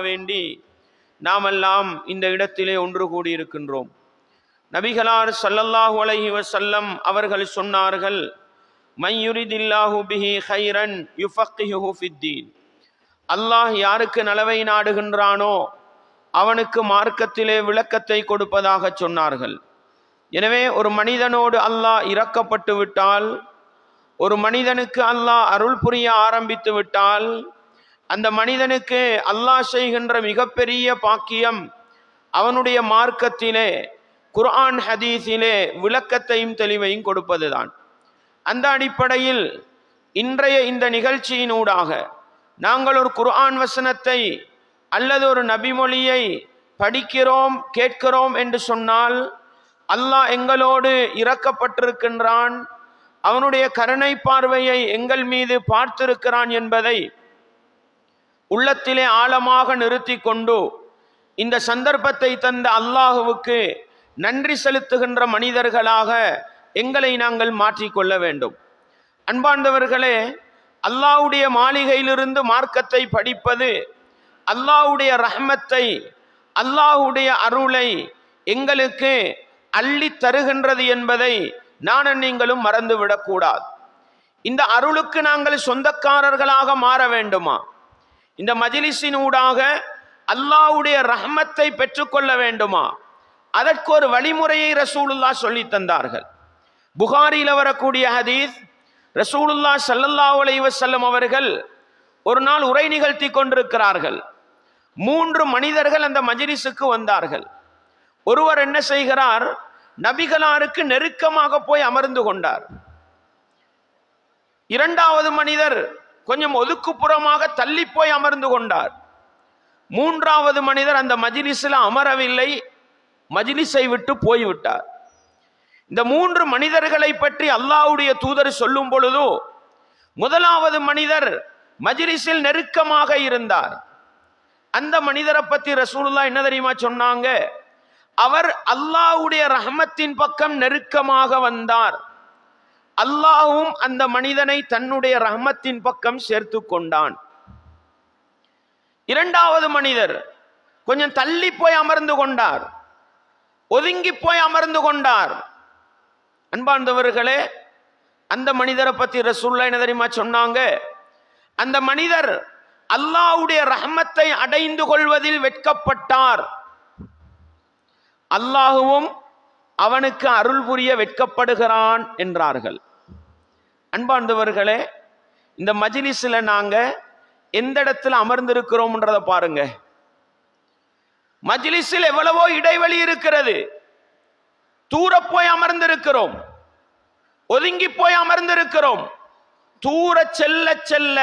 வேண்டி நாமெல்லாம் இந்த இடத்திலே ஒன்று கூடியிருக்கின்றோம். நபிகளார் ஸல்லல்லாஹு அலைஹி வஸல்லம் அவர்கள் சொன்னார்கள், மன் யுரிதில்லாஹு பிஹி கைரன் யுஃபக்கிஹு ஃபித்தீன். அல்லாஹ் யாருக்கு நலவை நாடுகின்றானோ அவனுக்கு மார்க்கத்திலே விளக்கத்தை கொடுப்பதாக சொன்னார்கள். எனவே ஒரு மனிதனோடு அல்லாஹ் இரக்கப்பட்டு விட்டால், ஒரு மனிதனுக்கு அல்லாஹ் அருள் புரிய ஆரம்பித்து விட்டால், அந்த மனிதனுக்கு அல்லாஹ் செய்கின்ற மிகப்பெரிய பாக்கியம் அவனுடைய மார்க்கத்திலே குர்ஆன் ஹதீஸிலே விளக்கத்தையும் தெளிவையும் கொடுப்பதுதான். அந்த அடிப்படையில் இன்றைய இந்த நிகழ்ச்சியினூடாக நாங்கள் ஒரு குர்ஆன் வசனத்தை அல்லது ஒரு நபிமொழியை படிக்கிறோம் கேட்கிறோம் என்று சொன்னால், அல்லாஹ் எங்களோடு இரக்கப்பட்டிருக்கின்றான், அவனுடைய கருணை பார்வையை எங்கள் மீது பார்த்திருக்கிறான் என்பதை உள்ளத்திலே ஆழமாக நிறுத்தி கொண்டு இந்த சந்தர்ப்பத்தை தந்த அல்லாஹுவுக்கு நன்றி செலுத்துகின்ற மனிதர்களாக எங்களை நாங்கள் மாற்றிக்கொள்ள வேண்டும். அன்பார்ந்தவர்களே, அல்லாஹ்வுடைய மாளிகையிலிருந்து மார்க்கத்தை படிப்பது அல்லாஹ்வுடைய ரஹ்மத்தை, அல்லாஹ்வுடைய அருளை எங்களுக்கு அள்ளி தருகின்றது என்பதை நானும் நீங்களும் மறந்துவிடக்கூடாது. இந்த அருளுக்கு நாங்கள் சொந்தக்காரர்களாக மாற வேண்டுமா? இந்த மஜ்லிஸின் ஊடாக அல்லாஹ்வுடைய ரஹ்மத்தை பெற்றுக்கொள்ள வேண்டுமா? அதற்கு ஒரு வழிமுறையை ரசூலுல்லாஹ் சொல்லி தந்தார்கள். புகாரியில் வரக்கூடிய ஹதீஸ், ரசூலுல்லாஹ் ஸல்லல்லாஹு அலைஹி வஸல்லம் அவர்கள் ஒரு நாள் உரை நிகழ்த்தி கொண்டிருக்கிறார்கள். 3 மனிதர்கள் அந்த மஜ்லிஸுக்கு வந்தார்கள். ஒருவர் என்ன செய்கிறார், நபிகளாருக்கு நெருக்கமாக போய் அமர்ந்து கொண்டார். 2வது மனிதர் கொஞ்சம் ஒதுக்குப்புறமாக தள்ளி போய் அமர்ந்து கொண்டார். 3வது மனிதர் அந்த மஜ்லிஸில் அமரவில்லை, மஜ்லிஸை விட்டு போய்விட்டார். இந்த 3 மனிதர்களை பற்றி அல்லாஹ்வுடைய தூதர் சொல்லும் பொழுது, 1வது மனிதர் மஜ்லிஸில் நெருக்கமாக இருந்தார். அந்த மனிதரை பற்றி ரசூலுல்லாஹ் என்ன தெரியுமா சொன்னாங்க? அவர் அல்லாஹ்வுடைய ரஹ்மத்தின் பக்கம் நெருக்கமாக வந்தார், அல்லாஹ்வும் அந்த மனிதனை தன்னுடைய ரஹ்மத்தின் பக்கம் சேர்த்து கொண்டான். 2வது மனிதர் கொஞ்சம் தள்ளி போய் அமர்ந்து கொண்டார், ஒதுங்கி போய் அமர்ந்து கொண்டார். அன்பார்ந்தவர்களே, அந்த மனிதரை பத்தி ரசூலுல்லாஹ் என்ன தெரியுமா சொன்னாங்க? அந்த மனிதர் அல்லாஹ்வுடைய ரஹ்மத்தை அடைந்து கொள்வதில் வெட்கப்பட்டார், அல்லாஹ்வும் அவனுக்கு அருள் புரிய வெட்கப்படுகிறான் என்றார்கள். அன்பார்ந்தவர்களே, இந்த மஜ்லிஸ்ல நாங்க எந்த இடத்துல அமர்ந்திருக்கிறோம்ன்றத பாருங்க. மஜ்லிஸில் எவ்வளவோ இடைவெளி இருக்கிறது. தூர போய் அமர்ந்திருக்கிறோம், ஒதுங்கி போய் அமர்ந்திருக்கிறோம். தூர செல்ல செல்ல,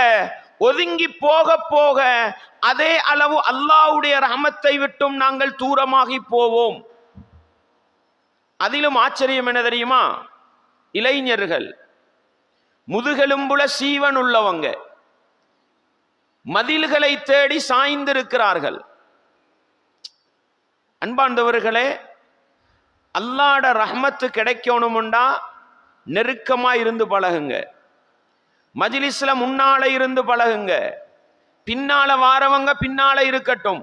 ஒதுங்கி போக போக அதே அளவு அல்லாஹ்வுடைய ரஹ்மத்தை விட்டும் நாங்கள் தூரமாகி போவோம். அதிலும் ஆச்சரியம் என்ன தெரியுமா? இளைஞர்கள், முதுகெலும்புல சீவன் உள்ளவங்க மதில்களை தேடி சாய்ந்திருக்கிறார்கள். அன்பார்ந்தவர்களே, அல்லாஹ்வுடைய ரஹ்மத்து கிடைக்கணும்டா நெருக்கமா இருந்து பழகுங்க. மஜ்லிஸ்ல முன்னால இருந்து பழகுங்க, பின்னால வாரவங்க பின்னால இருக்கட்டும்.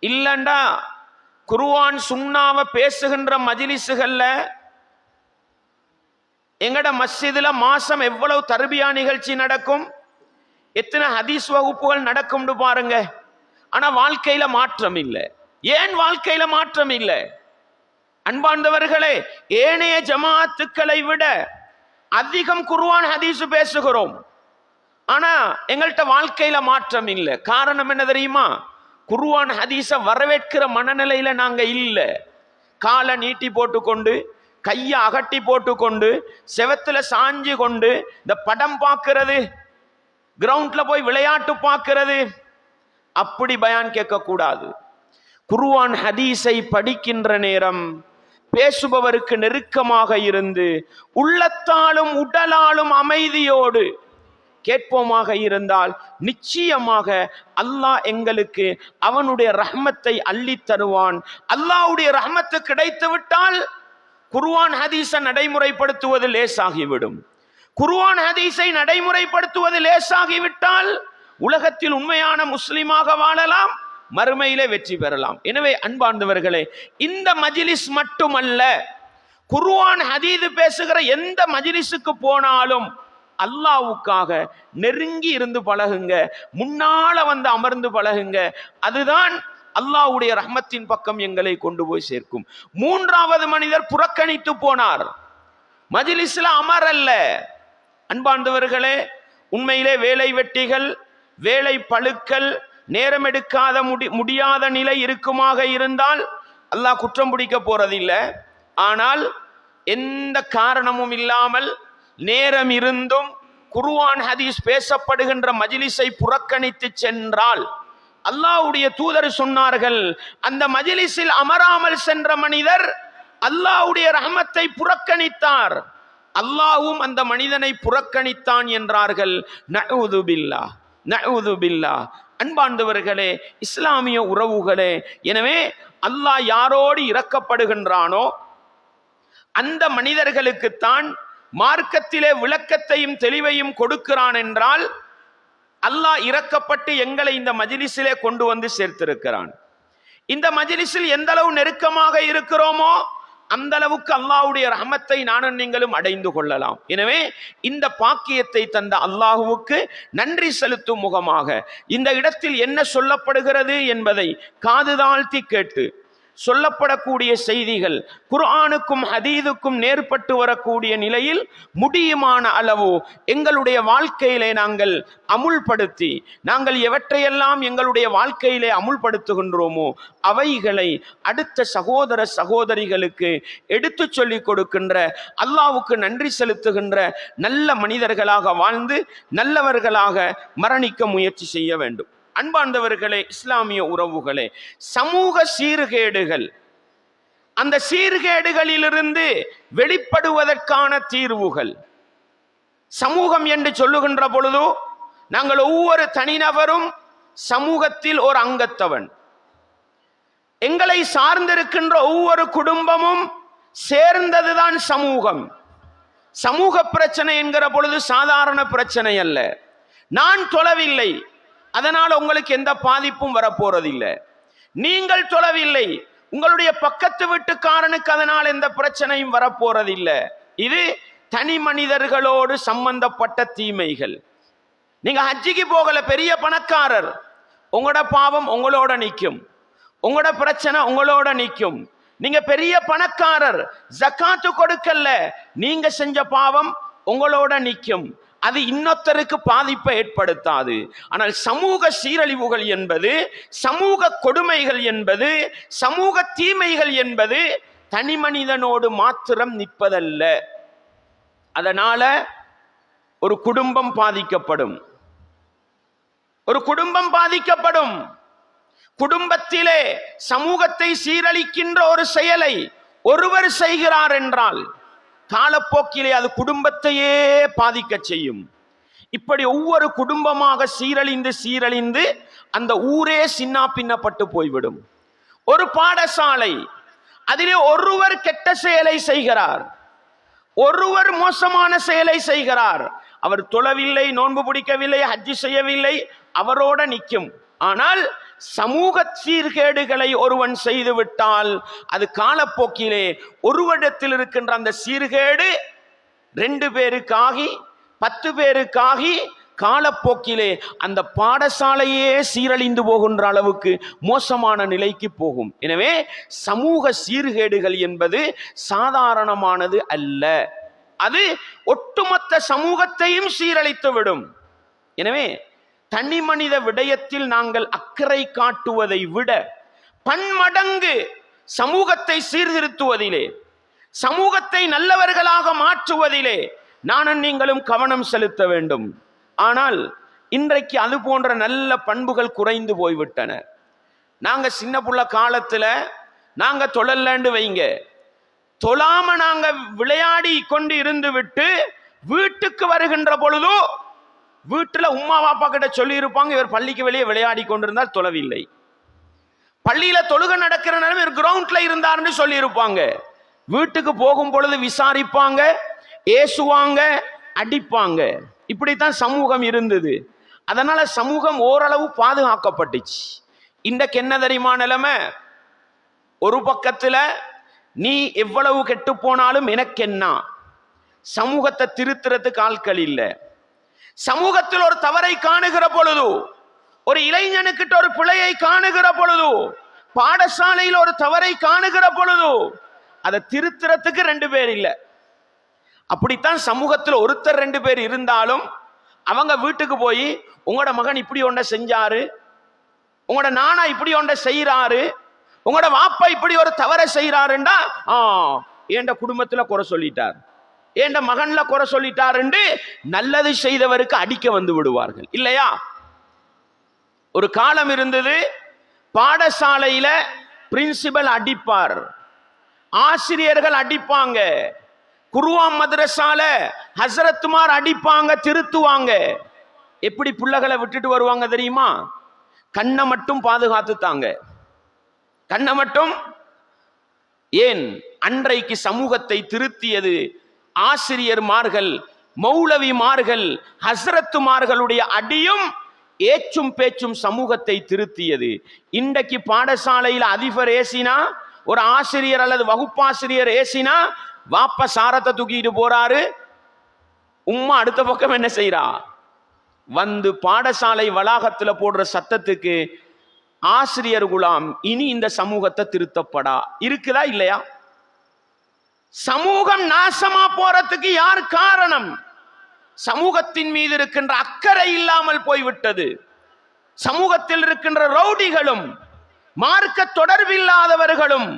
இல்லண்டா குர்ஆன் சுன்னாவை பேசுகின்ற மஜ்லிஸ்கள்ல, எங்கட மஸ்ஜிதுல மாசம் எவ்வளவு தர்பியா நிகழ்ச்சி நடக்கும், எத்தனை ஹதீஸ் வகுப்புகள் நடக்கும்னு பாருங்க. ஆனா வாழ்க்கையில மாற்றம் இல்லை. ஏன் வாழ்க்கையில மாற்றம் இல்லை? அன்பார்ந்தவர்களே, ஏனைய ஜமாத்துக்களை விட அதிகம் குர்ஆன் ஹதீஸ் பேசுகிறோம், ஆனா எங்கள்கிட்ட வாழ்க்கையில மாற்றம் இல்லை. காரணம் என்ன தெரியுமா? குர்ஆன் ஹதீஸ வரவேற்கிற மனநிலையில நாங்க இல்ல. காலை நீட்டி போட்டுக்கொண்டு, கையை அகட்டி போட்டுக்கொண்டு, செவத்துல சாஞ்சு கொண்டு இந்த படம் பார்க்கிறது, கிரவுண்ட்ல போய் விளையாட்டு பார்க்கிறது, அப்படி பயான் கேட்க கூடாது. குர்ஆன் ஹதீஸை படிக்கின்ற நேரம் பேசுபவருக்கு நெருக்கமாக இருந்து உள்ளத்தாலும் உடலாலும் அமைதியோடு கேட்போமாக இருந்தால் நிச்சயமாக அல்லாஹ் எங்களுக்கு அவனுடைய ரஹ்மத்தை அள்ளி தருவான். அல்லாஹ்வுடைய ரஹ்மத்து கிடைத்து விட்டால் குர்ஆன் ஹதீஸை நடைமுறைப்படுத்துவது லேசாகிவிடும். குர்ஆன் ஹதீஸை நடைமுறைப்படுத்துவது லேசாகிவிட்டால் உலகத்தில் உண்மையான முஸ்லிமாக வாழலாம், மறுமையிலே வெற்றி பெறலாம். எனவே அன்பார்ந்தவர்களே, இந்த மஜ்லிஸ் மட்டுமல்ல, குர்ஆன் ஹதீஸ் பேசுகிற எந்த மஜ்லிஸுக்கு போனாலும் அல்லாஹ்வுக்காக நெருங்கி இருந்து பழகுங்க, முன்னால வந்து அமர்ந்து பழகுங்க. அதுதான் அல்லாஹ்வுடைய ரஹ்மத்தின் பக்கம் எங்களை கொண்டு போய் சேர்க்கும். மூன்றாவது மனிதர் புறக்கணித்து போனார், மஜ்லிஸ்ல அமரல்ல. அன்பார்ந்தவர்களே, உண்மையிலே வேலை வெட்டிகள், வேலை பளுக்கள், நேரம் எடுக்காத முடியாத நிலை இருக்குமாக இருந்தால் அல்லாஹ் குற்றம் பிடிக்க போறதில்லை. ஆனால் எந்த காரணமும் இல்லாமல் நேரம் இருந்தும் குர்ஆன் ஹதீஸ் பேசப்படுகின்ற மஜ்லிஸை புறக்கணித்து சென்றால், அல்லாஹ்வுடைய தூதர் சொன்னார்கள், அந்த மஜ்லிஸில் அமராமல் சென்ற மனிதர் அல்லாஹ்வுடைய ரஹமத்தை புறக்கணித்தார், அல்லாஹ்வும் அந்த மனிதனை புறக்கணித்தான் என்றார்கள். நஊது பில்லாஹ், நஊது பில்லாஹ். அன்பார்ந்தவர்களே, இஸ்லாமிய உறவுகளே, எனவே அல்லாஹ் யாரோடு இரக்கப்படுகின்றானோ அந்த மனிதர்களுக்குத்தான் மார்க்கத்திலே விளக்கத்தையும் தெளிவையும் கொடுக்கிறான் என்றால், அல்லாஹ் இரக்கப்பட்டு எங்களை இந்த மஜ்லிஸிலே கொண்டு வந்து சேர்த்திருக்கிறான். இந்த மஜ்லிஸில் எந்த அளவு நெருக்கமாக இருக்கிறோமோ அந்த அளவுக்கு அல்லாஹ்வுடைய ரஹமத்தை நானும் நீங்களும் அடைந்து கொள்ளலாம். எனவே இந்த பாக்கியத்தை தந்த அல்லாஹ்வுக்கு நன்றி செலுத்தும் முகமாக இந்த இடத்தில் என்ன சொல்லப்படுகிறது என்பதை காது தாழ்த்தி கேட்டு, சொல்லப்படக்கூடிய செய்திகள் குர்ஆனுக்கும் ஹதீதுக்கும் நேர்பட்டு வரக்கூடிய நிலையில் முடியுமான அளவு எங்களுடைய வாழ்க்கையிலே நாங்கள் அமுல்படுத்தி, நாங்கள் எவற்றையெல்லாம் எங்களுடைய வாழ்க்கையிலே அமுல்படுத்துகின்றோமோ அவைகளை அடுத்த சகோதர சகோதரிகளுக்கு எடுத்து சொல்லிக் கொடுக்கின்ற, அல்லாஹ்வுக்கு நன்றி செலுத்துகின்ற நல்ல மனிதர்களாக வாழ்ந்து நல்லவர்களாக மரணிக்க முயற்சி செய்ய வேண்டும். அன்பார்ந்தவர்களே, இஸ்லாமிய உறவுகளே, சமூக சீர்கேடுகள், அந்த சீர்கேடுகளிலிருந்து வெளிப்படுவதற்கான தீர்வுகள். சமூகம் என்று சொல்லுகின்ற பொழுது நாங்கள் ஒவ்வொரு தனிநபரும் சமூகத்தில் ஒரு அங்கத்தவன். எங்களை சார்ந்திருக்கின்ற ஒவ்வொரு குடும்பமும் சேர்ந்ததுதான் சமூகம். சமூக பிரச்சனை என்கிற பொழுது சாதாரண பிரச்சனை அல்ல. நான் தொழவில்லை, அதனால் உங்களுக்கு எந்த பாதிப்பும் வரப்போறதில்லை. நீங்கள் தொழவில்லை, உங்களுடைய பக்கத்து வீட்டுக்காரனுக்கு அதனால் எந்த பிரச்சனையும் வரப்போறதில்லை. இது தனி மனிதர்களோடு சம்பந்தப்பட்ட தீமைகள். நீங்க ஹஜ்ஜிக்கு போகல, பெரிய பணக்காரர், உங்களோட பாவம் உங்களோட நிற்கும், உங்களோட பிரச்சனை உங்களோட நிற்கும். நீங்க பெரிய பணக்காரர், ஜகாத்து கொடுக்கல, நீங்க செஞ்ச பாவம் உங்களோட நிற்கும், அது இன்னொருத்தருக்கு பாதிப்பை ஏற்படுத்தாது. ஆனால் சமூக சீரழிவுகள் என்பது, சமூக கொடுமைகள் என்பது, சமூக தீமைகள் என்பது தனி மனிதனோடு மாத்திரம் நிற்பதல்ல. அதனால ஒரு குடும்பம் பாதிக்கப்படும், ஒரு குடும்பம் பாதிக்கப்படும். குடும்பத்திலே சமூகத்தை சீரழிக்கின்ற ஒரு செயலை ஒருவர் செய்கிறார் என்றால் காலப்போக்கிலே அது குடும்பத்தையே பாதிக்க செய்யும். இப்படி ஒவ்வொரு குடும்பமாக சீரழிந்து சீரழிந்து அந்த ஊரே சின்ன பின்னப்பட்டு போய்விடும். ஒரு பாடசாலை, அதிலே ஒருவர் கெட்ட செயலை செய்கிறார், ஒருவர் மோசமான செயலை செய்கிறார், அவர் தொழவில்லை, நோன்பு பிடிக்கவில்லை, ஹஜ்ஜி செய்யவில்லை, அவரோட நிற்கும். ஆனால் சமூக சீர்கேடுகளை ஒருவன் செய்து விட்டால் அது காலப்போக்கிலே ஒருவரிடத்தில் இருக்கின்ற அந்த சீர்கேடு 2 பேருக்காகி 10 பேருக்காகி காலப்போக்கிலே அந்த பாடசாலையே சீரழிந்து போகின்ற அளவுக்கு மோசமான நிலைக்கு போகும். எனவே சமூக சீர்கேடுகள் என்பது சாதாரணமானது அல்ல, அது ஒட்டுமொத்த சமூகத்தையும் சீரழித்து விடும். எனவே தனி மனித விடயத்தில் நாங்கள் அக்கறை காட்டுவதை விட பன்மடங்கு சமூகத்தை சீர்திருத்துவதிலே, சமூகத்தை நல்லவர்களாக மாற்றுவதிலே நானும் நீங்களும் கவனம் செலுத்த வேண்டும். ஆனால் இன்றைக்கு அது போன்ற நல்ல பண்புகள் குறைந்து போய்விட்டன. நாங்க சின்ன புள்ள காலத்துல நாங்க தொழலன்னு வைங்க, தொழாம நாங்க விளையாடி கொண்டு இருந்து விட்டு வீட்டுக்கு வருகின்ற பொழுது வீட்டுல உம்மா பாப்பா கிட்ட சொல்லி இருப்பாங்க, இவர் பள்ளிக்கு வெளியே விளையாடி கொண்டிருந்தால் தொழவில்லை. பள்ளியில தொழுகை நடக்கிற நேரம் இவர் கிரவுண்ட்ல இருந்தாருன்னு சொல்லி இருப்பாங்க. வீட்டுக்கு போகும் பொழுது விசாரிப்பாங்க, ஏசுவாங்க, அடிப்பாங்க. இப்படித்தான் சமூகம் இருந்தது. அதனால சமூகம் ஓரளவு பாதுகாக்கப்பட்டுச்சு. இன்றைக்கு என்ன தெரியுமா நிலைமை? ஒரு பக்கத்துல நீ எவ்வளவு கெட்டு போனாலும் எனக்கு என்ன, சமூகத்தை திருத்துறதுக்கு ஆட்கள் இல்லை. சமூகத்தில் ஒரு தவறை காணுகிற பொழுது, ஒரு இளைஞனுக்கிட்ட ஒரு பிழையை காணுகிற பொழுது, பாடசாலையில் ஒரு தவறை காணுகிற பொழுது அதை திருத்துறதுக்கு 2 பேர் இல்லை. அப்படித்தான் சமூகத்தில் ஒருத்தர் 2 பேர் இருந்தாலும் அவங்க வீட்டுக்கு போய் உங்களோட மகன் இப்படி ஒன்றை செஞ்சாரு, உங்களோட நானா இப்படி ஒன்றை செய்யறாரு, உங்களோட வாப்பா இப்படி ஒரு தவறை செய்யறாருண்டா ஏண்ட குடும்பத்துல குறை சொல்லிட்டார், ஏண்ட மகன்ல குறை சொல்லிட்டாருன்னு நல்லது செய்தவருக்கு அடிக்க வந்து விடுவார்கள் இல்லையா? ஒரு காலம் இருந்தது, பாடசாலையில பிரின்சிபல் அடிப்பார், ஆசிரியர்கள் அடிப்பாங்க, குருவான் மதரசால ஹசரத்துமார் அடிப்பாங்க, திருத்துவாங்க. எப்படி பிள்ளைகளை விட்டுட்டு வருவாங்க தெரியுமா? கண்ணை மட்டும் பாதுகாத்துத்தாங்க, கண்ணை மட்டும். ஏன்? அன்றைக்கு சமூகத்தை திருத்தியது ஆசிரியர்மார்கள், மௌலவிமார்கள், ஹசரத்துமார்களுடைய அடியும் ஏச்சும் பேச்சும் சமூகத்தை திருத்தியது. இன்றைக்கு பாடசாலையில் அதிபர் ஏசினா, ஒரு ஆசிரியர் அல்லது வகுப்பாசிரியர் ஏசினா, வாப்ப சாரத்தை தூக்கிட்டு போறாரு, உம்மா அடுத்த பக்கம் என்ன செய்யறா? வந்து பாடசாலை வளாகத்துல போடுற சத்தத்துக்கு ஆசிரியர் குலாம் இனி இந்த சமூகத்தை திருத்தப்படா இருக்குதா இல்லையா? சமூகம் நாசமா போறதுக்கு யார் காரணம்? சமூகத்தின் மீது இருக்கின்ற அக்கறை இல்லாமல் போய்விட்டது. சமூகத்தில் இருக்கின்ற ரவுடிகளும் மார்க்க தொடர்பில்லாதவர்களும்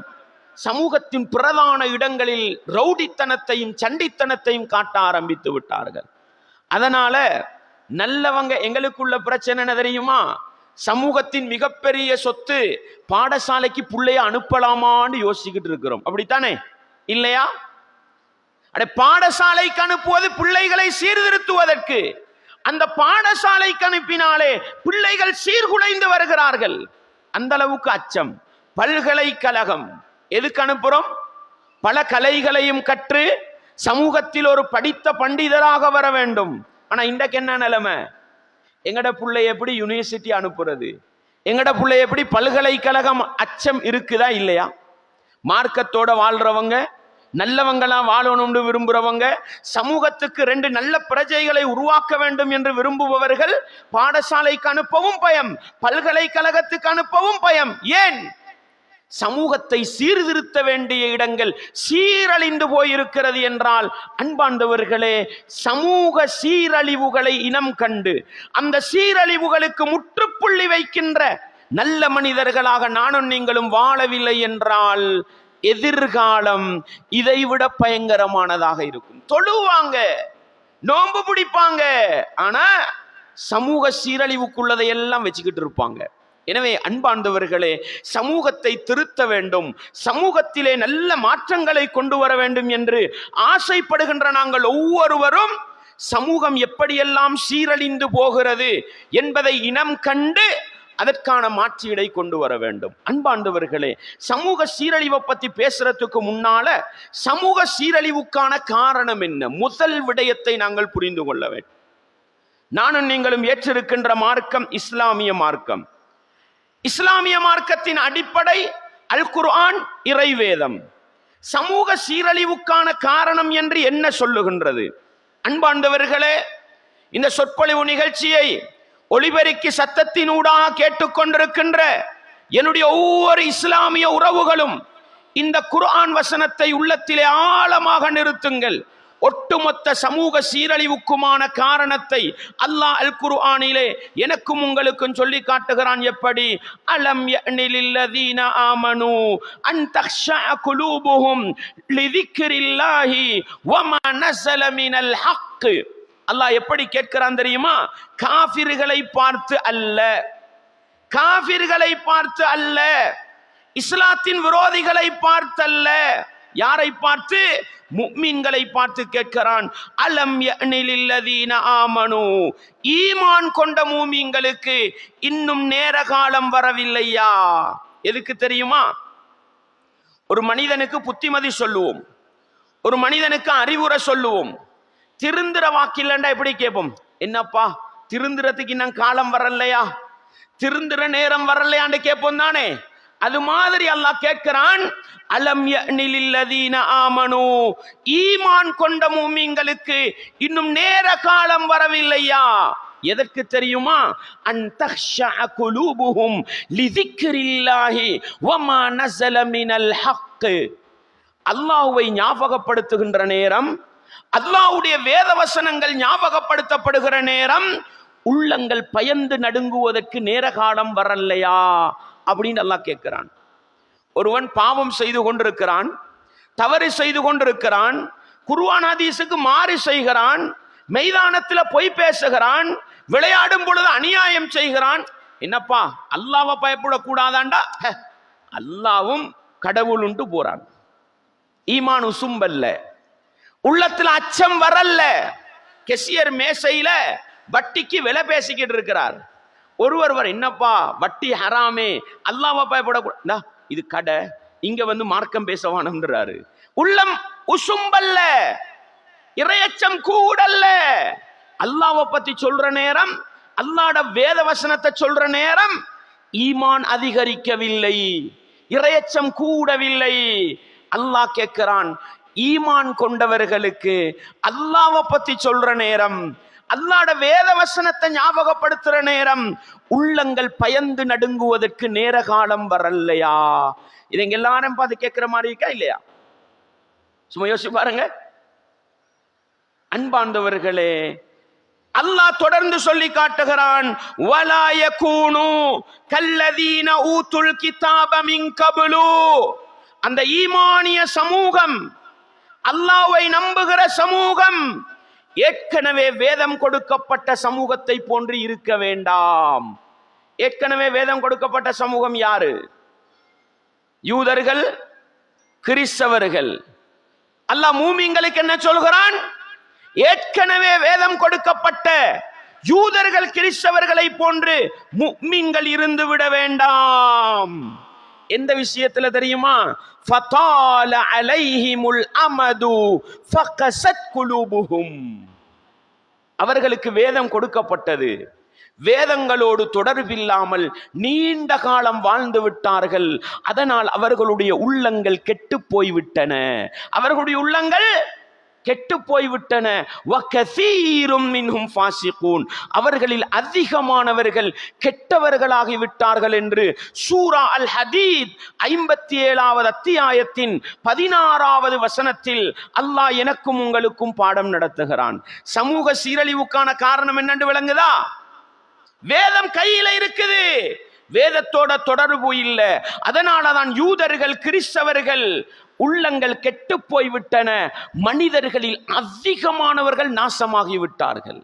சமூகத்தின் பிரதான இடங்களில் ரவுடித்தனத்தையும் சண்டித்தனத்தையும் காட்ட ஆரம்பித்து விட்டார்கள். அதனால நல்லவங்க, எங்களுக்குள்ள பிரச்சனை என்ன தெரியுமா? சமூகத்தின் மிகப்பெரிய சொத்து பாடசாலைக்கு பிள்ளைய அனுப்பலாமான்னு யோசிச்சுக்கிட்டு இருக்கிறோம், அப்படித்தானே இல்லையா? அட, பாடசாலைக்கு அனுப்புவது பிள்ளைகளை சீர்திருத்துவதற்கு. அந்த பாடசாலைக்கு அனுப்பினாலே பிள்ளைகள் சீர்குலைந்து வருகிறார்கள். அந்த அளவுக்கு அச்சம். பல்கலைக்கழகம் எதுக்கு அனுப்புறோம்? பல கலைகளையும் கற்று சமூகத்தில் ஒரு படித்த பண்டிதராக வர வேண்டும். ஆனா இன்றைக்கு என்ன நிலைமை? எங்கட பிள்ளை எப்படி யூனிவர்சிட்டி அனுப்புறது? எங்கட பிள்ளை எப்படி பல்கலைக்கழகம்? அச்சம் இருக்குதா இல்லையா? மார்க்கத்தோட வாழ்றவங்க, நல்லவங்களா வாழணும்னு விரும்புறவங்க, சமூகத்துக்கு 2 நல்ல பிரஜைகளை உருவாக்க வேண்டும் என்று விரும்புபவர்கள் பாடசாலைக்கு அனுப்பவும் பயம், பல்கலைக்கழகத்துக்கு அனுப்பவும் பயம். ஏன்? சமூகத்தை சீர்திருத்த வேண்டிய இடங்கள் சீரழிந்து போயிருக்கிறது என்றால், அன்பாண்டவர்களே, சமூக சீரழிவுகளை இனம் கண்டு அந்த சீரழிவுகளுக்கு முற்றுப்புள்ளி வைக்கின்ற நல்ல மனிதர்களாக நானும் நீங்களும் வாழவில்லை என்றால் எதிர்காலம் இதைவிட பயங்கரமானதாக இருக்கும். தொழுவாங்க, நோன்பு பிடிப்பாங்க, ஆனா சமூக சீரழிவுக்குள்ளதை எல்லாம் வச்சுக்கிட்டு இருப்பாங்க. எனவே அன்பார்ந்தவர்களே, சமூகத்தை திருத்த வேண்டும், சமூகத்திலே நல்ல மாற்றங்களை கொண்டு வர வேண்டும் என்று ஆசைப்படுகின்ற நாங்கள் ஒவ்வொருவரும் சமூகம் எப்படியெல்லாம் சீரழிந்து போகிறது என்பதை இனம் கண்டு அதற்கான மாற்றீடை கொண்டு வர வேண்டும். அன்பார்ந்தவர்களே, சமூக சீரழிவை பற்றி பேசுறதுக்கு முன்னால சமூக சீரழிவுக்கான காரணம் என்ன? முதல் விடயத்தை நாங்கள் புரிந்து கொள்ள வேண்டும். நானும் நீங்களும் ஏற்றிருக்கின்ற மார்க்கம் இஸ்லாமிய மார்க்கம். இஸ்லாமிய மார்க்கத்தின் அடிப்படை அல் குர்ஆன், இறைவேதம். சமூக சீரழிவுக்கான காரணம் என்று என்ன சொல்லுகின்றது? அன்பார்ந்தவர்களே, இந்த சொற்பொழிவு நிகழ்ச்சியை ஒளிபெருக்கி சத்தத்தினூடாக கேட்டுக்கொண்டிருக்கின்ற என்னுடைய ஒவ்வொரு இஸ்லாமிய உறவுகளும் இந்த குர்ஆன் வசனத்தை உள்ளத்திலே ஆழமாக நிறுத்துங்கள். ஒட்டுமொத்த சமூக சீரழிவுக்குமான காரணத்தை அல்லாஹ் அல் குர்ஆனிலே எனக்கும் உங்களுக்கும் சொல்லி காட்டுகிறான். எப்படி? அலம் யஅனிலில்லதீன ஆமனு அன் தக்ஷஅ குலூபுஹும் லிதிக்ரில்லாஹி வமா நஸல மினல் ஹக். அல்லாஹ் எப்படி கேட்கிறான் தெரியுமா? காஃபிர்களை பார்த்து அல்ல, காஃபிர்களை பார்த்து அல்ல, இஸ்லாத்தின் விரோதிகளை பார்த்தல்ல. யாரை பார்த்து? முஃமின்களை பார்த்து கேட்கிறான். அலம் யஅனிலில்லதீன ஆமனு, ஈமான் கொண்ட மூமின்களுக்கு இன்னும் நேர காலம் வரவில்லையா? எதுக்கு தெரியுமா? ஒரு மனிதனுக்கு புத்திமதி சொல்லுவோம், ஒரு மனிதனுக்கு அறிவுரை சொல்லுவோம். திருந்துற வாக்கில்லண்டா எப்படி கேட்போம்? என்னப்பா திருந்துறதுக்கு இன்னும் காலம் வரலையா, திருந்துற நேரம் வரலையான்னு கேட்போம் தானே. அது மாதிரி அல்லாஹ் கேட்கிறான், அலம் யஅனிலில்லதீன ஆமனு, ஈமான் கொண்ட மூமின்களுக்கு இன்னும் நேர காலம் வரவில்லையா? எதற்கு தெரியுமா? அன் தக்ஷஅ குலூபுஹும் லிذிக்ரில்லாஹி வமா நஸல மினல் ஹக். அல்லாஹ்வை ஞாபகப்படுத்துகின்ற நேரம், அல்லாஹ்வுடைய வேத வசனங்கள் ஞாபகப்படுத்தப்படுகிற நேரம், உள்ளங்கள் பயந்து நடுங்குவதற்கு நேர காலம் வரலையா அப்படின்னு அல்லாஹ் கேட்கிறான். ஒருவன் பாவம் செய்து கொண்டிருக்கிறான், தவறு செய்து கொண்டிருக்கிறான், குர்ஆன் ஹதீஸுக்கு மாறு செய்கிறான், மைதானத்தில் பொய் பேசுகிறான், விளையாடும் பொழுது அநியாயம் செய்கிறான். என்னப்பா அல்லாஹ்வை பயப்படக்கூடாதாண்டா? அல்லாவும் கடவுளுண்டு போறான். ஈமான் உசும்பல்ல, உள்ளத்துல அச்சம் வரல்ல. கெசியர் மேசையில வட்டிக்கு விலை பேசிக்கிட்டு இருக்கிறார். ஒருவர் என்னப்பா வட்டி ஹராமே, அல்லாஹ்வை பயப்படக்கூடாது, இது கடை, இங்க வந்து மார்க்கம் பேசவானம்ன்றாரு. உள்ளம் உசும்பல்ல, இறையச்சம் கூடல்ல. அல்லாஹ்வை பத்தி சொல்ற நேரம், அல்லாஹ்வோட வேத வசனத்தை சொல்ற நேரம் ஈமான் அதிகரிக்கவில்லை, இறையச்சம் கூடவில்லை. அல்லாஹ் கேட்கிறான், ஈமான் கொண்டவர்களுக்கு அல்லாஹ்வை பத்தி சொல்ற நேரம், அல்லாஹ்வோட வேத வசனத்தை ஞாபகப்படுத்துற நேரம் உள்ளங்கள் பயந்து நடுங்குவதற்கு நேர காலம் வரலையா? இதை எல்லாரும் பார்த்து கேட்கிற மாதிரி இருக்கா இல்லையா? சும்மா யோசிச்சு பாருங்க. அன்பார்ந்தவர்களே, அல்லாஹ் தொடர்ந்து சொல்லி காட்டுகிறான், வலா யகூனு கல்லதீன ஊதுல் கிதாப மின் கப்லு. அந்த ஈமானிய சமூகம், அல்லாஹ்வை நம்புகிற சமூகம் ஏற்கனவே வேதம் கொடுக்கப்பட்ட சமூகத்தை போன்று இருக்க வேண்டாம். ஏற்கனவே வேதம் கொடுக்கப்பட்ட சமூகம் யாரு? யூதர்கள், கிறிஸ்தவர்கள். அல்லாஹ் மூமின்களுக்கு என்ன சொல்கிறான்? ஏற்கனவே வேதம் கொடுக்கப்பட்ட யூதர்கள், கிறிஸ்தவர்களை போன்று முஃமின்கள் இருந்து விட வேண்டாம். எந்த விஷயத்துல தெரியுமா? ஃபதால அலைஹிமுல் அமது ஃபகஸத் குலூபுஹும். அவர்களுக்கு வேதம் கொடுக்கப்பட்டது, வேதங்களோடு தொடர்பில்லாமல் நீண்ட காலம் வாழ்ந்து விட்டார்கள். அதனால் அவர்களுடைய உள்ளங்கள் கெட்டு போய்விட்டன, அவர்களுடைய உள்ளங்கள் கெட்டு போய்விட்டன. வகஸீரும் மின்ஹும் ஃபாஸிகூன், அவர்களில் அதிகமானவர்கள் கெட்டவர்களாகி விட்டார்கள் என்று சூரா அல் ஹதீத் 57வது அத்தியாயத்தின் 16வது வசனத்தில் அல்லாஹ் எனக்கும் உங்களுக்கும் பாடம் நடத்துகிறான். சமூக சீரழிவுக்கான காரணம் என்னன்னு விளங்குதா? வேதம் கையில இருக்குது, வேதத்தோட தொடர்பு இல்லை. அதனாலதான் யூதர்கள், கிறிஸ்தவர்கள் உள்ளங்கள் கெட்டு போய்விட்டன. மனிதர்களில் அதிகமானவர்கள் நாசமாகிவிட்டார்கள்.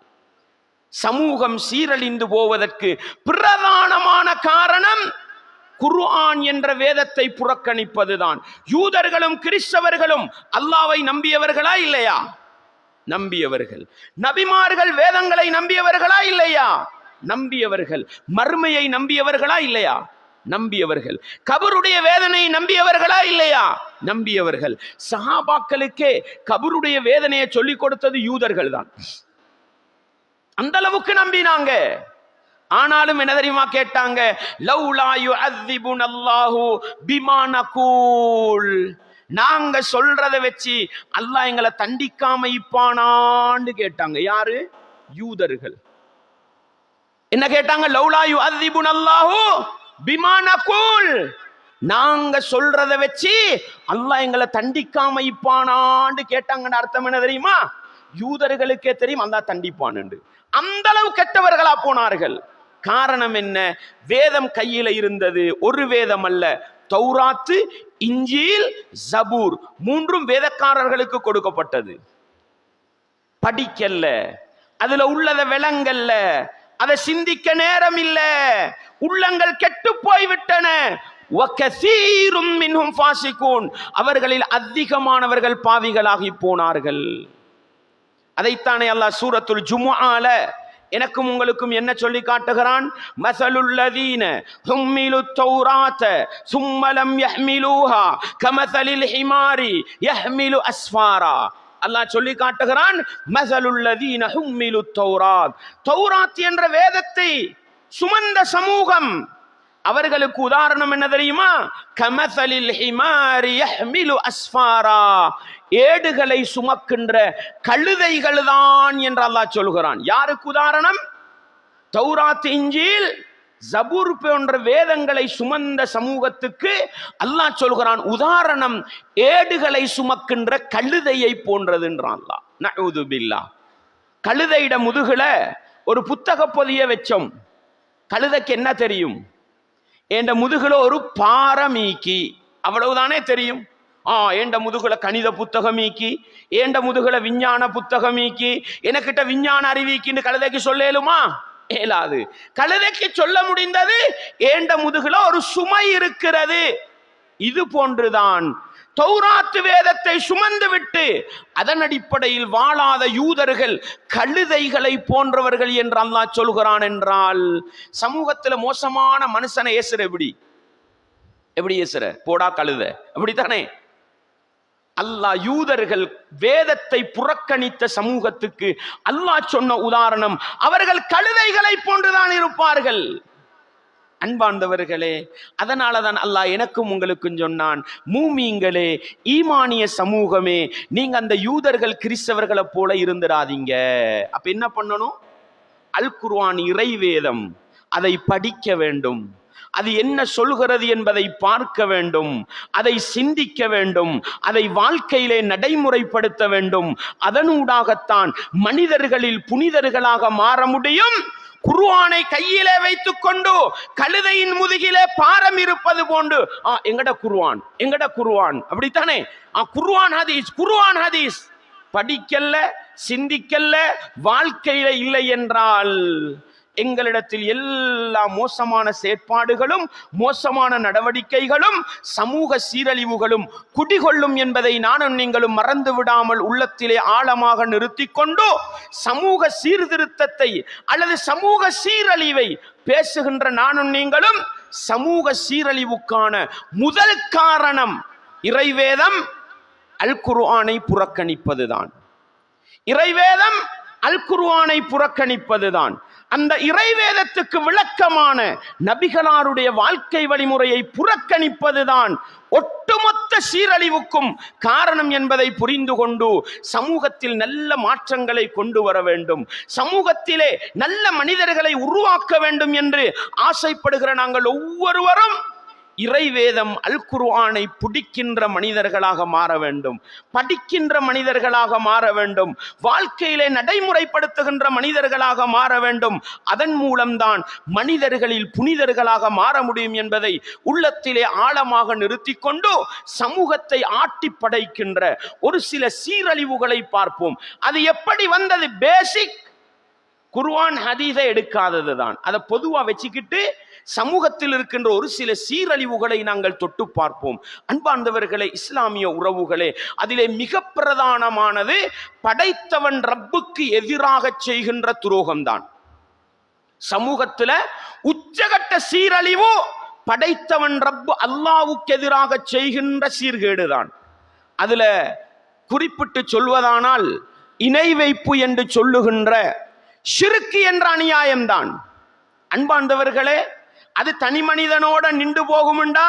சமூகம் சீரழிந்து போவதற்கு பிரதானமான காரணம் குர்ஆன் என்ற வேதத்தை புறக்கணிப்பதுதான். யூதர்களும் கிறிஸ்தவர்களும் அல்லாஹ்வை நம்பியவர்களா இல்லையா? நம்பியவர்கள். நபிமார்கள் வேதங்களை நம்பியவர்களா இல்லையா? நம்பியவர்கள். மறுமையை நம்பியவர்களா இல்லையா? நம்பியவர்கள். கபருடைய வேதனை நம்பியவர்களா இல்லையா? நம்பியவர்கள். சஹாபாக்களுக்கே கபருடைய வேதனையை சொல்லிக் கொடுத்தது யூதர்கள் தான். அந்த அளவுக்கு நம்பினாங்க. ஆனாலும் என்ன தெரியுமா கேட்டாங்க? லௌலா யுஅذிபுனல்லாஹு பிமா நகூல், நாங்க சொல்றத வச்சு அல்லாஹ் எங்களை தண்டிக்காம இப்பானான்னு கேட்டாங்க. யாரு? யூதர்கள். என்ன கேட்டாங்க? லௌலா யுஅذிபுனல்லாஹு பிமா நகூல், நாங்க சொல்றத வச்சு அல்லாஹ் எங்களை தண்டிக்காம இப்பானான்னு கேட்டாங்கன்னு அர்த்தம் என்ன தெரியுமா? யூதர்களுக்கே தெரியும் அல்லாஹ் தண்டிப்பான்னு. அந்த அளவு கெட்டவர்களா போனார்கள். காரணம் என்ன? வேதம் கையில இருந்தது. ஒரு வேதம் அல்ல, தௌராத்து, இஞ்சில், ஜபூர், மூன்றும் வேதக்காரர்களுக்கு கொடுக்கப்பட்டது. படிக்கல்ல, அதுல உள்ளத விளங்கல்ல, அதை சிந்திக்க நேரம் இல்ல. உள்ளங்கள் கெட்டு போய்விட்டன. வகஸீரும் மின்ஹும் ஃபாஸிகூன், அவர்களில் அதிகமானவர்கள் பாவிகளாகி போனார்கள். அதைத்தானே அல்லாஹ் சூரத்துல் ஜுமுஆல எனக்கும் உங்களுக்கும் என்ன சொல்லி காட்டுகிறான்? மஸலுல்லதீன ஹும்மிலுத் தௌராத சும்ம லம் யஹ்மிலூஹா கமஸலில் ஹிமாரி யஹ்மிலு அஸ்ஃபாரா. அல்லாஹ் சொல்லி காட்டுகிறான், மஸலுல்லதீன ஹும்மிலுத் தௌராத், தௌராத் என்ற வேதத்தை சுமந்த சமூகம், அவர்களுக்கு உதாரணம் என்ன தெரியுமா? கமஸலில் ஹிமாரி யஹ்மிலு அஸ்ஃபாரா, ஏடுகளை சுமக்கின்ற கழுதைகள் தான் என்று அல்லாஹ் சொல்கிறான். யாருக்கு உதாரணம்? தௌராத், இன்ஜீல், ஜபூர் போன்ற வேதங்களை சுமந்த சமூகத்துக்கு அல்லாஹ் சொல்கிறான் உதாரணம் ஏடுகளை சுமக்கின்ற கழுதையை போன்றது என்றான் அல்லாஹ். நஊது பில்லாஹ். கழுதையிட முதுகுல ஒரு புத்தக பொதிய வச்சோம். கழுதைக்கு என்ன தெரியும்? என்ற முதுகுல ஒரு பாரமீக்கி, அவ்வளவுதானே தெரியும். ஏண்ட முதுகுல கணித புத்தகமீக்கி, ஏண்ட முதுகுல விஞ்ஞான புத்தகமீக்கி, எனக்கிட்ட விஞ்ஞான அறிவிக்கின்னு கழுதைக்கு சொல்லேலுமா? ஏலாது. கழுதைக்கு சொல்ல முடிந்தது ஏண்ட முதுகுல ஒரு சுமை இருக்கிறது. இது போன்றுதான் தௌராத் வேதத்தை சுமந்து விட்டு அதன் அடிப்படையில் வாழாத யூதர்கள் கழுதைகளை போன்றவர்கள் என்று அல்லாஹ் சொல்கிறான். என்றால் சமூகத்துல மோசமான மனுஷனை ஏசுற எப்படி ஏசுற? போடா கழுத, அப்படித்தானே? அல்லாஹ் யூதர்கள் வேதத்தை புறக்கணித்த சமூகத்துக்கு அல்லாஹ் சொன்ன உதாரணம், அவர்கள் கழுதைகளை போன்றுதான் இருப்பார்கள். அன்பார்ந்தவர்களே, அதனாலதான் அல்லாஹ் எனக்கும் உங்களுக்கும் சொன்னான், மூமீன்களே, ஈமானிய சமூகமே, நீங்க அந்த யூதர்கள் கிறிஸ்தவர்களை போல இருந்துடாதீங்க. அப்ப என்ன பண்ணணும்? அல் குர்ஆன் இறைவேதம், அதை படிக்க வேண்டும். அது என்ன சொல்கிறது என்பதை பார்க்க வேண்டும், அதை சிந்திக்க வேண்டும், அதை வாழ்க்கையிலே நடைமுறைப்படுத்த வேண்டும். அதனூடாகத்தான் மனிதர்களில் புனிதர்களாக மாற முடியும். குர்ஆனை கையிலே வைத்துக் கொண்டு கழுதையின் முதுகிலே பாரம் இருப்பது போன்று எங்கட குர்ஆன் அப்படித்தானே? குர்ஆன் ஹதீஸ் படிக்கல்ல, சிந்திக்கல்ல, வாழ்க்கையில இல்லை என்றால் எங்களிடத்தில் எல்லா மோசமான செயற்பாடுகளும் மோசமான நடவடிக்கைகளும் சமூக சீரழிவுகளும் குடிகொள்ளும் என்பதை நானும் நீங்களும் மறந்து விடாமல் உள்ளத்திலே ஆழமாக நிறுத்தி கொண்டு சமூக சீர்திருத்தத்தை அல்லது சமூக சீரழிவை பேசுகின்ற நானும் நீங்களும் சமூக சீரழிவுக்கான முதல் காரணம் இறைவேதம் அல் குர்ஆனை புறக்கணிப்பதுதான். இறைவேதம் அல் குர்ஆனை புறக்கணிப்பதுதான். அந்த இறைவேதத்துக்கு விளக்கமான நபிகளாருடைய வாழ்க்கை வழிமுறையை புறக்கணிப்பதுதான் ஒட்டுமொத்த சீரழிவுக்கும் காரணம் என்பதை புரிந்து கொண்டு சமூகத்தில் நல்ல மாற்றங்களை கொண்டு வர வேண்டும், சமூகத்திலே நல்ல மனிதர்களை உருவாக்க வேண்டும் என்று ஆசைப்படுகிற நாங்கள் ஒவ்வொருவரும் இறைவேதம் அல் குர்ஆனை பிடிக்கின்ற மனிதர்களாக மாற வேண்டும், படிக்கின்ற மனிதர்களாக மாற வேண்டும், வாழ்க்கையிலே நடைமுறைப்படுத்துகின்ற மனிதர்களாக மாற வேண்டும். அதன் மூலம்தான் மனிதர்களில் புனிதர்களாக மாற முடியும் என்பதை உள்ளத்திலே ஆழமாக நிறுத்தி கொண்டு சமூகத்தை ஆட்டி படைக்கின்ற ஒரு சில சீரழிவுகளை பார்ப்போம். அது எப்படி வந்தது? பேசிக் குர்ஆன் ஹதீஸை எடுக்காதது தான். அதை பொதுவா வச்சுக்கிட்டு சமூகத்தில் இருக்கின்ற ஒரு சில சீரழிவுகளை நாங்கள் தொட்டு பார்ப்போம். அன்பார்ந்தவர்களே, இஸ்லாமிய உறவுகளே, அதிலே மிக பிரதானமானது படைத்தவன் ரப்புக்கு எதிராக செய்கின்ற துரோகம்தான். சமூகத்துல உச்சகட்ட சீரழிவு படைத்தவன் ரப்பு அல்லாஹ்வுக்கு எதிராக செய்கின்ற சீர்கேடுதான். அதுல குறிப்பிட்டு சொல்வதானால் இணை வைப்பு என்று சொல்லுகின்ற ஷிர்க் என்ற அநியாயம்தான். அன்பார்ந்தவர்களே, அது தனி மனிதனோட நின்று போகும்டா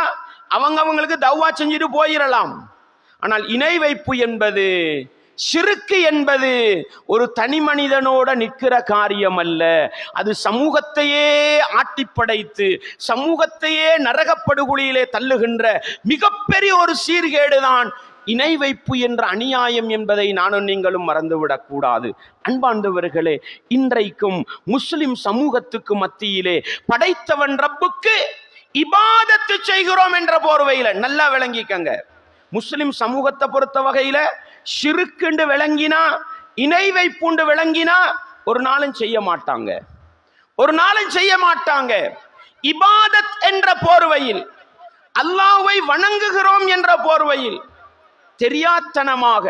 அவங்களுக்கு தவ்வா செஞ்சுட்டு போயிடலாம். ஆனால் இணை வைப்பு என்பது, ஷிர்க் என்பது ஒரு தனி மனிதனோட நிற்கிற காரியம் அல்ல. அது சமூகத்தையே ஆட்டிப்படைத்து சமூகத்தையே நரகப்படுகொலியிலே தள்ளுகின்ற மிகப்பெரிய ஒரு சீர்கேடுதான் இணை வைப்பு என்ற அநியாயம் என்பதை நானும் நீங்களும் மறந்துவிடக் கூடாது. அன்பார்ந்தவர்களே, இன்றைக்கும் முஸ்லிம் சமூகத்துக்கு மத்தியிலே படைத்தவன் ரப்புக்கு இபாதத்து செய்கிறோம் என்ற போர்வையில நல்லா விளங்கிக்கங்க. முஸ்லிம் சமூகத்தை பொறுத்த வகையில ஷிர்க்குண்டு விளங்கினா, இணை வைப்புண்டு விளங்கினா ஒரு நாளும் செய்ய மாட்டாங்க. இபாதத் என்ற போர்வையில், அல்லாஹ்வை வணங்குகிறோம் என்ற போர்வையில் தெரியாத்தனமாக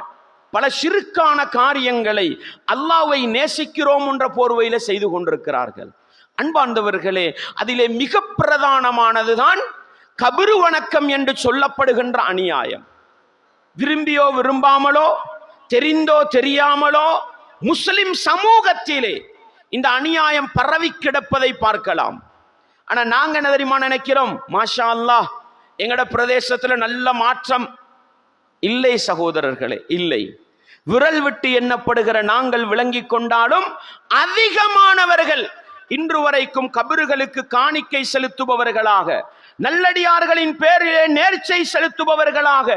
பல ஷிர்க்கான காரியங்களை அல்லாஹ்வை நேசிக்கிறோம் என்ற போர்வையில செய்து கொண்டிருக்கிறார்கள். அன்பார்ந்தவர்களே, அதிலே மிக பிரதானமானதுதான் கபரு வணக்கம் என்று சொல்லப்படுகின்ற அநியாயம். விரும்பியோ விரும்பாமலோ தெரிந்தோ தெரியாமலோ முஸ்லிம் சமூகத்திலே இந்த அநியாயம் பரவி கிடப்பதை பார்க்கலாம். ஆனா நாங்க என்ன தெரியுமா நினைக்கிறோம், மாஷா அல்லாஹ் எங்கட பிரதேசத்துல நல்ல மாற்றம். இல்லை சகோதரர்களே, இல்லை. விரல் விட்டு எண்ணப்படுகிற நாங்கள் விளங்கி கொண்டாலும் அதிகமானவர்கள் இன்று வரைக்கும் கபறுகளுக்கு காணிக்கை செலுத்துபவர்களாக, நல்லடியார்களின் பேரிலே நேர்ச்சை செலுத்துபவர்களாக,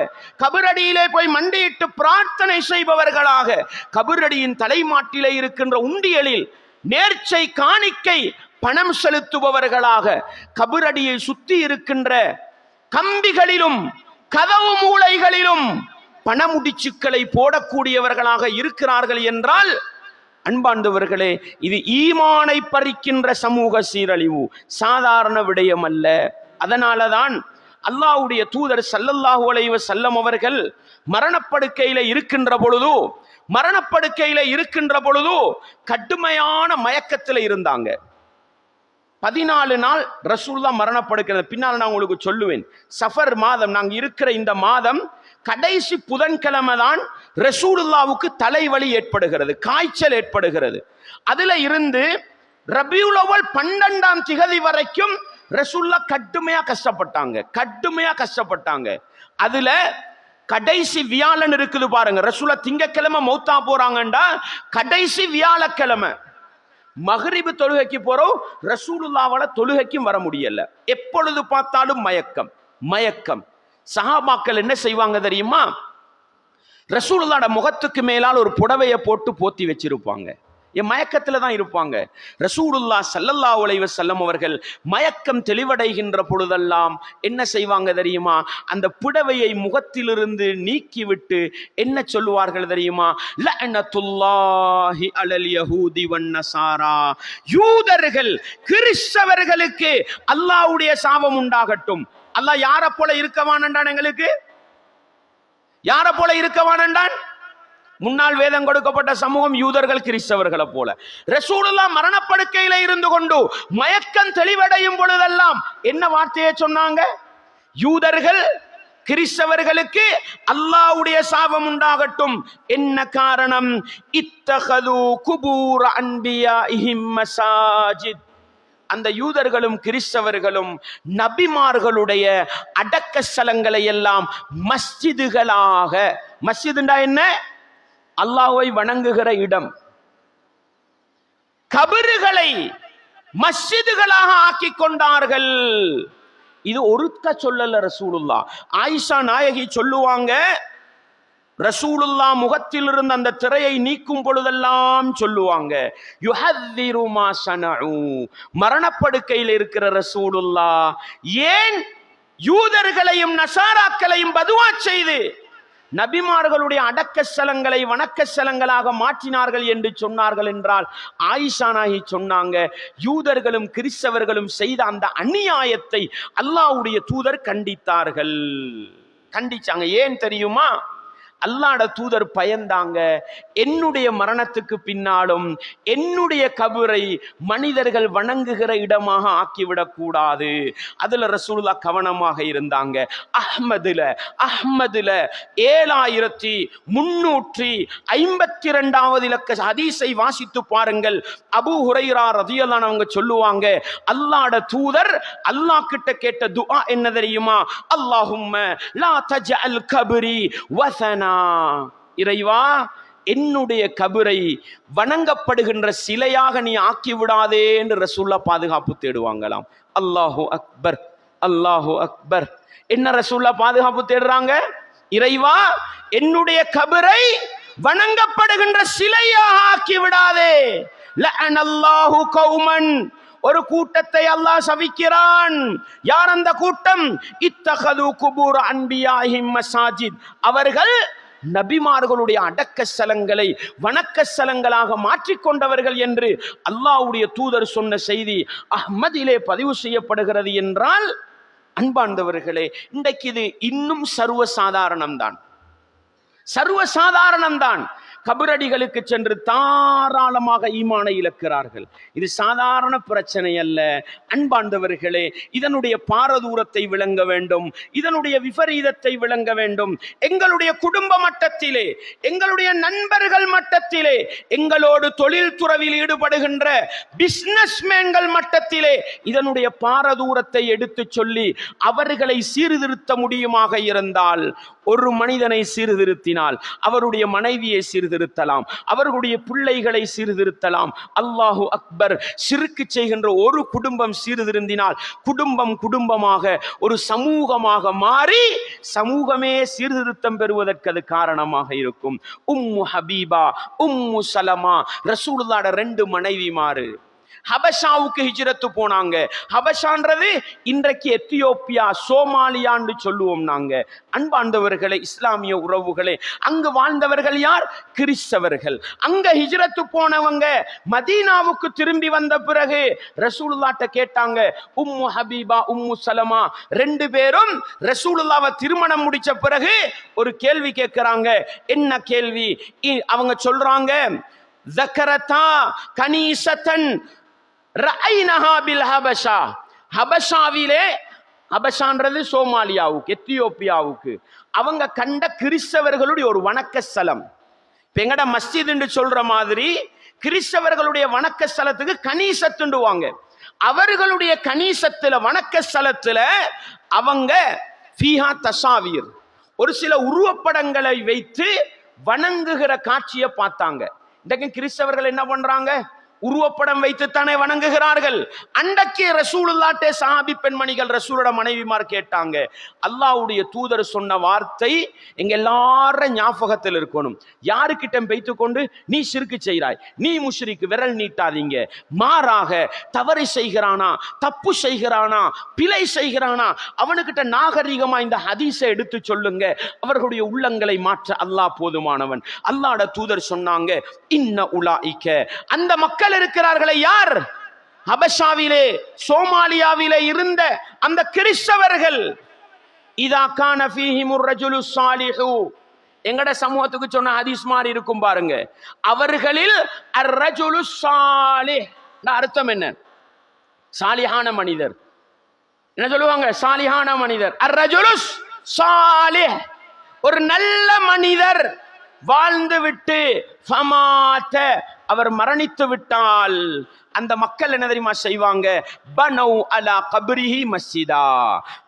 கபரடியிலே போய் மண்டியிட்டு பிரார்த்தனை செய்பவர்களாக, கபரடியின் தலைமாட்டிலே இருக்கின்ற உண்டியலில் நேர்ச்சை காணிக்கை பணம் செலுத்துபவர்களாக, கபரடியை சுத்தி இருக்கின்ற கம்பிகளிலும் கதவு மூலைகளிலும் பணமுடிச்சுக்களை போடக்கூடியவர்களாக இருக்கிறார்கள் என்றால், அன்பார்ந்தவர்களே, இது ஈமானை பறிக்கின்ற சமூக சீரழிவு, சாதாரண விடயம் அல்ல. அதனாலதான் அல்லாஹ்வுடைய தூதர் ஸல்லல்லாஹு அலைஹி வஸல்லம் அவர்கள் மரணப்படுக்கையில இருக்கின்ற பொழுது கடுமையான மயக்கத்தில் இருந்தாங்க. 14 நாள் ரசூலுல்லாஹ் மரணப்படுக்கிறது. பின்னால் நான் உங்களுக்கு சொல்லுவேன். சஃபர் மாதம் நாங்க இருக்கிற இந்த மாதம் கடைசி புதன்கிழமை தான் ரசூலுல்லாவுக்கு தலைவலி ஏற்படுகிறது, காய்ச்சல் ஏற்படுகிறது. அதுல இருந்து ரபியுல் அவ்வல் 12ஆம் திகதி வரைக்கும் ரசூலுல்லாஹ் கடுமையா கஷ்டப்பட்டாங்க. அதுல கடைசி வியாழன் இருக்குது பாருங்க, ரசூலுல்லாஹ் திங்கக்கிழமை மௌத்தா போறாங்கண்டா கடைசி வியாழக்கிழமை மக்ரிப் தொழுகைக்கு போறோம், ரசூலுல்லாவால தொழுகைக்கும் வர முடியல. எப்பொழுது பார்த்தாலும் மயக்கம். சஹாபாக்கள் என்ன செய்வாங்க தெரியுமா, ரசூலுல்லாஹ்வோட முகத்துக்கு மேலால் ஒரு புடவையை போட்டு போத்தி வச்சிருப்பாங்க. மயக்கத்துல தான் இருப்பாங்க. ரசூலுல்லாஹ் ஸல்லல்லாஹு அலைஹி வஸல்லம் அவர்கள் மயக்கம் தெளிவடைகின்ற பொழுதெல்லாம் என்ன செய்வாங்க தெரியுமா, அந்த புடவையை முகத்திலிருந்து நீக்கிவிட்டு என்ன சொல்லுவார்கள் தெரியுமா, லஅனத்துல்லாஹி அலல் யஹூதி வன் நஸாரா, யூதர்கள் கிறிஸ்தவர்களுக்கு அல்லாஹ்வுடைய சாபம் உண்டாகட்டும். அல்லாஹ் யாரை போல இருக்கவானண்டான், எங்களுக்கு யாரை போல இருக்கவானண்டான்? முன்னால் வேதம் கொடுக்கப்பட்ட சமூகம் யூதர்கள் கிறிஸ்தவர்களை போல. ரசூலுல்லாஹ் மரணப்படுக்கையில இருந்து கொண்டு மயக்கம் தெளிவடையும் பொழுதெல்லாம் என்ன வார்த்தையை சொன்னாங்க, யூதர்கள் கிறிஸ்தவர்களுக்கு அல்லாஹ்வுடைய சாபம் உண்டாகட்டும். என்ன காரணம், இத்தகது குபூர் அன்பியாஇஹிம் மசாஜித், அந்த யூதர்களும் கிறிஸ்தவர்களும் நபிமார்களுடைய அடக்க ஸ்தலங்களை எல்லாம் மஸ்ஜிதுகளாக, மஸ்ஜிதுண்டா என்ன, அல்லாஹ்வை வணங்குகிற இடம், கபறுகளை மஸ்ஜிதுகளாக ஆக்கி கொண்டார்கள். இது ஒருக்க சொல்லல ரசூலுல்லாஹ். ஆயிஷா நாயகி சொல்லுவாங்க, ரசூலுல்லாஹ் முகத்தில் இருந்த அந்த திரையை நீக்கும் பொழுதெல்லாம் சொல்லுவாங்க, யுஹذிரு மா ஸனஉ, மரணப்படுக்கையில் இருக்கிற ரசூலுல்லாஹ் ஏன் யூதர்களையும் நசாராக்களையும் பதுவா செய்து நபிமார்களுடைய அடக்க ஸ்தலங்களை வணக்க ஸ்தலங்களாக மாற்றினார்கள் என்று சொன்னார்கள் என்றால், ஆயிஷா நாயகி சொன்னாங்க, யூதர்களும் கிறிஸ்தவர்களும் செய்த அந்த அநியாயத்தை அல்லாஹ்வுடைய தூதர் கண்டிச்சாங்க. ஏன் தெரியுமா, அல்லாஹ்வுடைய தூதர் பயந்தாங்க, என்னுடைய மரணத்துக்கு பின்னாலும் என்னுடைய கபரை மனிதர்கள் வணங்குகிற இடமாக ஆக்கிவிடக் கூடாது. அதுல ரசூலுல்லாஹ் கவனமாக இருந்தாங்க. அஹ்மதுல 7352வது இலக்க ஹதீஸை வாசித்து பாருங்கள். அபூ ஹுரைரா ரலியல்லாஹு அன்ஹு அவங்க சொல்லுவாங்க, அல்லாஹ்வுடைய தூதர் அல்லாஹ் கிட்ட கேட்ட துஆ என்ன தெரியுமா, அல்லாஹும்ம லா தஜஅல் கப்ரி வஸனா, இறைவா என்னுடைய கபரை வணங்கப்படுகின்ற சிலையாக நீ ஆக்கி விடாதே என்று ரசூலுல்லாஹ் பாதுகாப்பு தேடுவாங்களாம். அல்லாஹு அக்பர், அல்லாஹு அக்பர். என்ன ரசூலுல்லாஹ் பாதுகாப்பு தேடுறாங்க, இறைவா என்னுடைய கபரை வணங்கப்படுகின்ற சிலையாக ஆக்கி விடாதே. லஅனல்லாஹு கௌமன், ஒரு கூட்டத்தை அல்லாஹ் சபிக்கிறான். யார் அந்த கூட்டம், இத்தகது குபூர் அன்பியாஹிம் மசாஜித், அவர்கள் நபிமார்களுடைய அடக்க ஸ்தலங்களை வணக்க ஸ்தலங்களாக மாற்றிக்கொண்டவர்கள் என்று அல்லாஹ்வுடைய தூதர் சொன்ன செய்தி அஹ்மதிலே பதிவு செய்யப்படுகிறது என்றால், அன்பார்ந்தவர்களே, இன்றைக்கு இது இன்னும் சர்வசாதாரணம்தான். கபரடிகளுக்கு சென்று தாராளமாக ஈமானை இழக்கிறார்கள். இது சாதாரண பிரச்சனை அல்ல அன்பார்ந்தவர்களே. இதனுடைய பாரதூரத்தை விளங்க வேண்டும், இதனுடைய விபரீதத்தை விளங்க வேண்டும். எங்களுடைய குடும்ப மட்டத்திலே, எங்களுடைய நண்பர்கள் மட்டத்திலே, எங்களோடு தொழில் துறவில் ஈடுபடுகின்ற பிசினஸ்மேன்கள் மட்டத்திலே இதனுடைய பாரதூரத்தை எடுத்து சொல்லி அவர்களை சீர்திருத்த முடியுமாக இருந்தால், ஒரு மனிதனை சீர்திருத்தினால் அவருடைய மனைவியை சீர்திருத்தலாம், அவர்களுடைய பிள்ளைகளை சீர்திருத்தலாம். அல்லாஹு அக்பர். ஷிர்க் செய்கின்ற ஒரு குடும்பம் சீர்திருந்தினால் குடும்பம் குடும்பமாக ஒரு சமூகமாக மாறி சமூகமே சீர்திருத்தம் பெறுவதற்கு அது காரணமாக இருக்கும். உம்மு ஹபீபா, உம்மு சலமா, ரசூலுல்லாஹ்வோட 2 மனைவிமாரு ஹபஷாவுக்கு ஹிஜ்ரத்து போனாங்க. ஹபஷான்றது இன்றைக்கு எத்தியோப்பியா, சோமாலியான்னு சொல்லுவோம் நாங்க. அன்பாண்டவர்களே, இஸ்லாமிய உறவுகளே, அங்கு வாழ்ந்தவர்கள் யார்? கிறிஸ்தவர்கள். அங்க ஹிஜ்ரத்து போனவங்க மதீனாவுக்கு திரும்பி வந்த பிறகு ரசூலுல்லாஹ்ட்ட கேட்டாங்க. உம்மு ஹபீபா, உம்மு சலமா 2 பேரும் ரசூலுல்லாஹ்வை திருமணம் முடிச்ச பிறகு ஒரு கேள்வி கேட்கிறாங்க. என்ன கேள்வி? அவங்க சொல்றாங்க, ذكرتا كنيسة رأيناها بالحبشة. ஹபஷாவிலே, ஹபஷான்றது சோமாலியாவுக்கு, எத்தியோப்பியாவுக்கு, அவங்க கண்ட கிறிஸ்தவர்களுடைய ஒரு வணக்க ஸ்தலம். இப்ப எங்கட மஸ்ஜித் என்று சொல்ற மாதிரி கிறிஸ்தவர்களுடைய வணக்க ஸ்தலத்துக்கு கனீசத்துண்டுவாங்க. அவர்களுடைய கனீசத்துல, வணக்க ஸ்தலத்துல அவங்க ஃபீஹா தசாவீர், ஒரு சில உருவப்படங்களை வைத்து வணங்குகிற காட்சியை பார்த்தாங்க. இன்றைக்கு கிறிஸ்தவர்கள் என்ன பண்றாங்க? உருவப்படம் வைத்துத்தானே வணங்குகிறார்கள். அன்றைக்கு ரசூலுல்லாஹ்ட்ட சஹாபி பெண்மணிகள், ரசூலோட மனைவிமார் கேட்டாங்க. அல்லாஹ்வுடைய தூதர் சொன்ன வார்த்தை எங்க எல்லாரும் ஞாபகத்தில் இருக்கணும். யாருக்கிட்ட வைத்துக்கொண்டு நீ ஷிர்க் செய்கிறாய், நீ முஷ்ரிக், விரல் நீட்டாதீங்க. மாறாக தவறு செய்கிறானா, தப்பு செய்கிறானா, பிழை செய்கிறானா, அவனுக்கிட்ட நாகரிகமா இந்த ஹதீஸை எடுத்து சொல்லுங்க. அவர்களுடைய உள்ளங்களை மாற்ற அல்லாஹ் போதுமானவன். அல்லாஹ்வோட தூதர் சொன்னாங்க, இன்ன உலாயிக்க, அந்த மக்கள் இருக்கிறார்களே யார்? ஹபஷாவிலே, சோமாலியாவிலே இருந்த அந்த கிறிஸ்தவர்கள். இதா கான ஃபீஹிமுர் ரஜுலு ஸாலிஹு, எங்கட சமூகத்துக்கு சொன்ன ஹதீஸ் மாதிரி இருக்கும் பாருங்க. அவர்களில் அர் ரஜுலு ஸாலிஹ் அர்த்தம் என்ன? சாலிஹான மனிதர். என்ன சொல்லுவாங்க? சாலிஹான மனிதர். அர் ரஜுலு ஸாலிஹ், ஒரு நல்ல மனிதர் வாழ்ந்து விட்டு ஃபமாத, அவர் மரணித்து விட்டால் அந்த மக்கள் என்ன தெரியுமா செய்வாங்க? பனௌ அலா கப்ரிஹி மஸ்ஜிதா,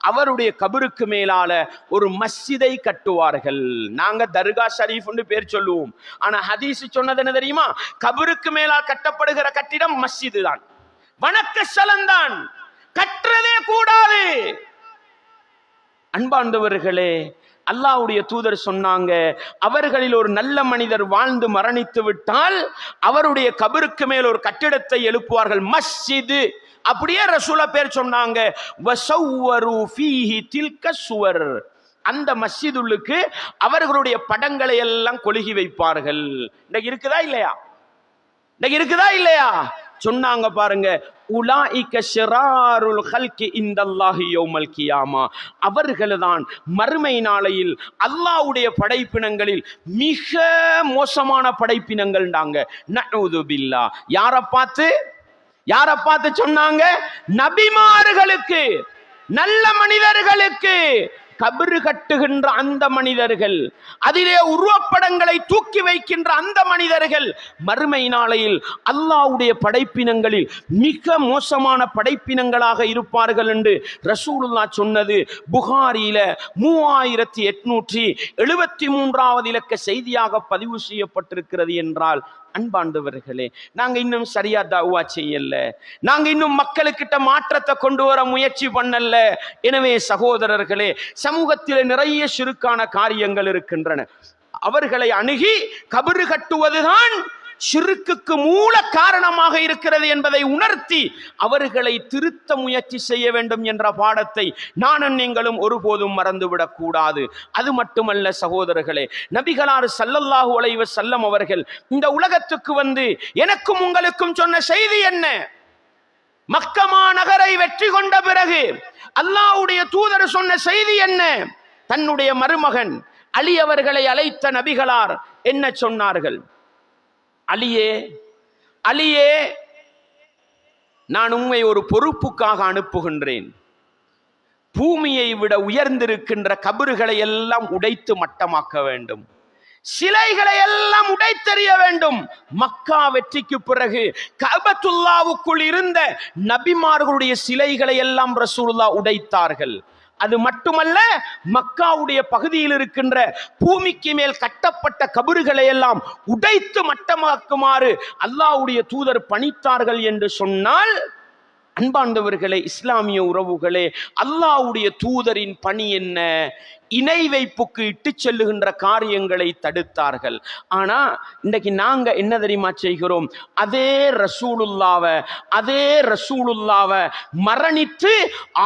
அவருடைய கபருக்கு மேலால ஒரு மஸ்ஜிதை கட்டுவார்கள். நாங்க தர்கா ஷரீஃப்னு பேர் சொல்லுவோம். ஆனா ஹதீஸ் சொன்னது என்ன தெரியுமா? கபருக்கு மேலால் கட்டப்படுகிற கட்டிடம் மஸ்ஜிது தான், வணக்க ஸ்தலம் தான், கற்றதே கூடாது. அன்பாண்டவர்களே, அல்லாஹ்வுடைய தூதர் சொன்னாங்க, அவர்களில் ஒரு நல்ல மனிதர் வாழ்ந்து மரணித்து விட்டால் அவருடைய கபருக்கு மேல் ஒரு கட்டிடத்தை எழுப்புவார்கள், மஸ்ஜித். அப்படியே ரசூலா பேர் சொன்னாங்க. வஸவ்வரு ஃபீஹி தில்க சுவர், அந்த மஸ்ஜிதுக்கு அவர்களுடைய படங்களை எல்லாம் கொளுகி வைப்பார்கள். இன்னைக்கு இருக்குதா இல்லையா? இன்னைக்கு இருக்குதா இல்லையா? சொன்னாங்க பாருங்க, உலாயிக ஷிராருல் ஹல்கி இந்தல்லாஹி யௌமல் கியாமா, அவர்கள்தான் மறுமை நாளையில் அல்லாஹ்வுடைய படைப்பினங்களில் மிக மோசமான படைப்பினங்கள்டாங்க. நஊது பில்லாஹ். யாரை பார்த்து சொன்னாங்க? நபிமார்களுக்கு, நல்ல மனிதர்களுக்கு கபறு கட்டுகின்ற அந்த மனிதர்கள், அதிலே உருவப்படங்களை தூக்கி வைக்கின்ற அந்த மனிதர்கள் மறுமை நாளையில் அல்லாஹ்வுடைய படைப்பினங்களில் மிக மோசமான படைப்பினங்களாக இருப்பார்கள் என்று ரசூலுல்லாஹ் சொன்னது புகாரியில 3873 இலக்க செய்தியாக பதிவு செய்யப்பட்டிருக்கிறது. என்றால் அன்பாண்டவர்களே, நாங்க இன்னும் சரியா தஅவா செய்யல, நாங்க இன்னும் மக்களுக்கிட்ட மாற்றத்தை கொண்டு வர முயற்சி பண்ணல. எனவே சகோதரர்களே, சமூகத்தில் நிறைய ஷிர்க்கான காரியங்கள் இருக்கின்றன. அவர்களை அணுகி கபறு கட்டுவதுதான் ஷிர்க்குக்கு மூல காரணமாக இருக்கிறது என்பதை உணர்த்தி அவர்களை திருத்த முயற்சி செய்ய வேண்டும் என்ற பாடத்தை நானும் நீங்களும் ஒருபோதும் மறந்துவிடக் கூடாது. அது மட்டுமல்ல சகோதரர்களே, நபிகளார் ஸல்லல்லாஹு அலைஹி வஸல்லம் அவர்கள் இந்த உலகத்துக்கு வந்து எனக்கும் உங்களுக்கும் சொன்ன செய்தி என்ன? மக்கமா நகரை வெற்றி கொண்ட பிறகு அல்லாஹ்வுடைய தூதர் சொன்ன செய்தி என்ன? தன்னுடைய மருமகன் அலி அவர்களை அழைத்த நபிகளார் என்ன சொன்னார்கள்? அலியே, அலியே, நான் உம்மை ஒரு பொறுப்புக்காக அனுப்புகின்றேன். பூமியை விட உயர்ந்திருக்கின்ற கபறுகளை எல்லாம் உடைத்து மட்டமாக்க வேண்டும், சிலைகளை எல்லாம் உடைத்தெறிய வேண்டும். மக்கா வெற்றிக்கு பிறகு கஅபத்துல்லாவுக்குள் இருந்த நபிமார்களுடைய சிலைகளை எல்லாம் ரசூலுல்லாஹ் உடைத்தார்கள். அது மட்டுமல்ல, மக்காவுடைய பகுதியில் இருக்கின்ற பூமிக்கு மேல் கட்டப்பட்ட கபறுகளை எல்லாம் உடைத்து மட்டமாக்குமாறு அல்லாஹ்வுடைய தூதர் பணித்தார்கள் என்று சொன்னால், அன்பார்ந்தவர்களே, இஸ்லாமிய உறவுகளே, அல்லாஹ்வுடைய தூதரின் பணி என்ன? இணை வைப்புக்கு இட்டு செல்லுகின்ற காரியங்களை தடுத்தார்கள். ஆனா இன்னைக்கு நாங்க என்ன தெரியுமா செய்கிறோம்? அதே ரசூலுல்லாவை மரணித்து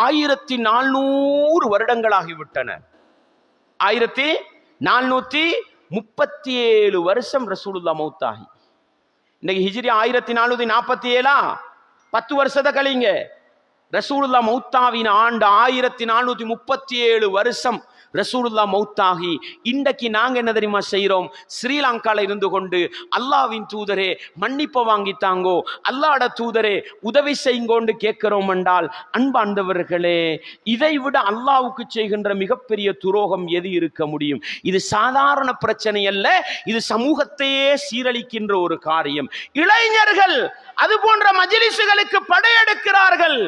1400 வருடங்களாகிவிட்டன. 1437 வருஷம் ரசூலுல்லாஹ் மௌத்தாகி. இன்னைக்கு ஹிஜ்ரி 1447 10 வருஷத்தை கழிங்க. ரசூலுல்லாஹ் மௌத்தாவின் ஆண்டு 1437 வருஷம் ரசூலுல்லாஹ் மௌத்தாகி. இன்றைக்கு நாங்க என்ன தெரியுமா செய்யறோம்? ஸ்ரீலங்கால இருந்து கொண்டு அல்லாஹ்வின் தூதரே மன்னிப்ப வாங்கித்தாங்கோ, அல்லாஹ்ட தூதரே உதவி செய்யுங்கோன்னு கேட்கிறோம் என்றால், அன்பார்ந்தவர்களே, இதை விட அல்லாஹ்வுக்கு செய்கின்ற மிகப்பெரிய துரோகம் எது இருக்க முடியும்? இது சாதாரண பிரச்சனை அல்ல, இது சமூகத்தையே சீரழிக்கின்ற ஒரு காரியம். இளைஞர்கள் அது போன்ற மஜ்லிஸ்களுக்கு படையெடுக்கிறார்கள்,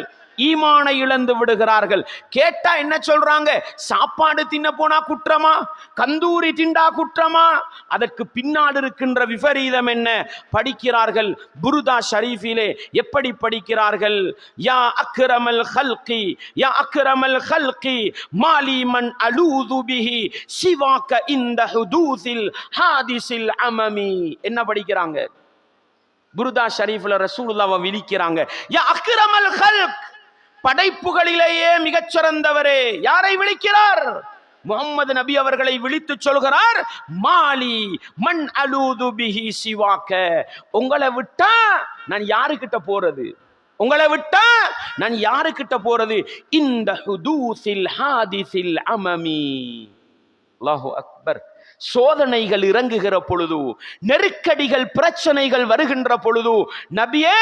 ஈமானை இழந்து விடுகிறார்கள். கேட்டா என்ன சொல்றாங்க? சாப்பாடு தின்ன போனா குற்றமா, கந்தூரி திண்டா குற்றமா? அதற்கு பின்னாடி இருக்கின்ற விபரீதம் என்ன? படிக்கிறார்கள். புருதா ஷரீஃபிலே எப்படி படிக்கிறார்கள்? யா அக்ரமல் ஹல்கி, யா அக்ரமல் ஹல்கி, மாலி மன் அலூது பிஹி சிவாக இந்த ஹுதூஸில் ஹாதிஸில் அமமி. என்ன படிக்கிறாங்க? புருதா ஷரீஃப்ல ரசூலுல்லாஹ்வை விழிக்கிறாங்க. யா அக்ரமல் ஹல்க், படைப்புகளிலேயே மிகச்சிறந்தவரே. யாரை விழிக்கிறார்? முஹம்மது நபி அவர்களை விழித்து சொல்கிறார், மாலி மன் அலூது பிஹி சிவாக, உங்களை விட்டா நான் யாருக்கிட்ட போறது? உங்களை விட்டா நான் யாருக்கிட்ட போறது? இந்த ஹுதூஸில் ஹாதிஸில் அமமி. அல்லாஹு அக்பர். சோதனைகள் இறங்குகிற பொழுது, நெருக்கடிகள் பிரச்சனைகள் வருகின்ற பொழுது, நபியே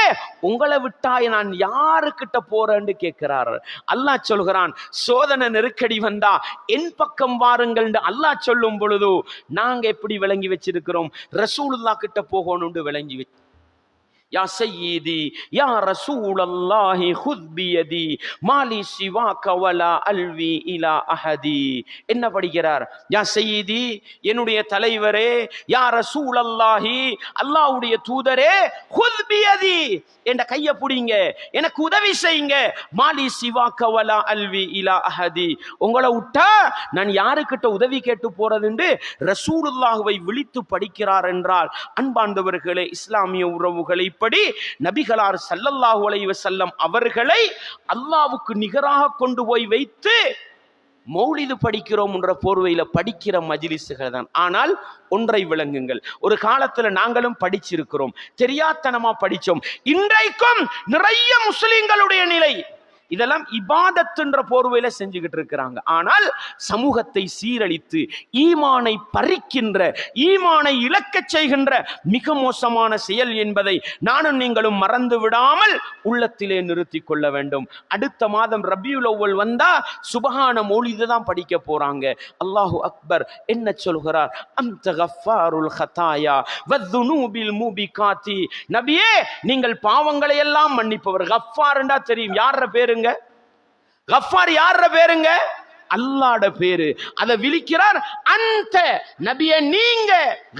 உங்களை விட்டாய் நான் யாருக்கிட்ட போறேன்னு கேட்கிறார். அல்லாஹ் சொல்கிறான், சோதனை நெருக்கடி வந்தா என் பக்கம் வாருங்கள் அல்லாஹ் சொல்லும் பொழுது நாங்க எப்படி விளங்கி வச்சிருக்கிறோம்? ரசூலுல்லாஹ் கிட்ட போகணும்னு விளங்கி வச்சு, யா சய்யிதி யா ரசூலல்லாஹி குத் பியதி மாலி சிவாக வலா அல்வி இலா அஹதி. என்ன படிக்கிறார்? யா சய்யிதி, என்னுடைய தலைவரே, யா ரசூலல்லாஹி, அல்லாஹ்வுடைய தூதரே, குத் பியதி, என்ற கையை பிடிங்க, எனக்கு உதவி செய்யுங்க. மாலி சிவாக வலா அல்வி இலா அஹதி, உங்களை விட்டா நான் யாருக்கிட்ட உதவி கேட்டு போறதுன்னு ரசூலுல்லாஹ்வை விழித்து படிக்கிறார் என்றால், அன்பார்ந்தவர்களே, இஸ்லாமிய உறவுகளை, இப்படி நபிகளார் ஸல்லல்லாஹு அலைஹி வஸல்லம் அவர்களை அல்லாஹ்வுக்கு நிகராக கொண்டு போய் வைத்து மௌலிது படிக்கிறோம் என்ற போர்வையில படிக்கிற மஜ்லிஸ்கள் தான். ஆனால் ஒன்றை விளங்குங்கள், ஒரு காலத்துல நாங்களும் படிச்சிருக்கிறோம், தெரியாத்தனமா படிச்சோம். இன்றைக்கும் நிறைய முஸ்லிம்களுடைய நிலை இதெல்லாம் இபாதத்துன்ற போர்வையில செஞ்சுக்கிட்டு இருக்கிறாங்க. ஆனால் சமூகத்தை சீரழித்து ஈமானை பறிக்கின்ற, ஈமானை இழக்கச் செய்கின்ற மிக மோசமான செயல் என்பதை நானும் நீங்களும் மறந்து விடாமல் உள்ளத்திலே நிறுத்தி கொள்ள வேண்டும். அடுத்த மாதம் ரபியுல் அவ்வல் வந்தா சுபஹான மௌலிது தான் படிக்க போறாங்க. அல்லாஹு அக்பர். என்ன சொல்கிறார்? அன்த கஃபாருல் ஹதாயா வதுனூபில் மூபிகாத்தி. நபியே, நீங்கள் பாவங்களை எல்லாம் மன்னிப்பவர். கஃபார்ண்டா தெரியும், யார பேருங்க? கஃபார் யார பேருங்க? அல்லாஹ்ட பேரு. அதை விழிக்கிறார். அந்த நபியே, நீங்க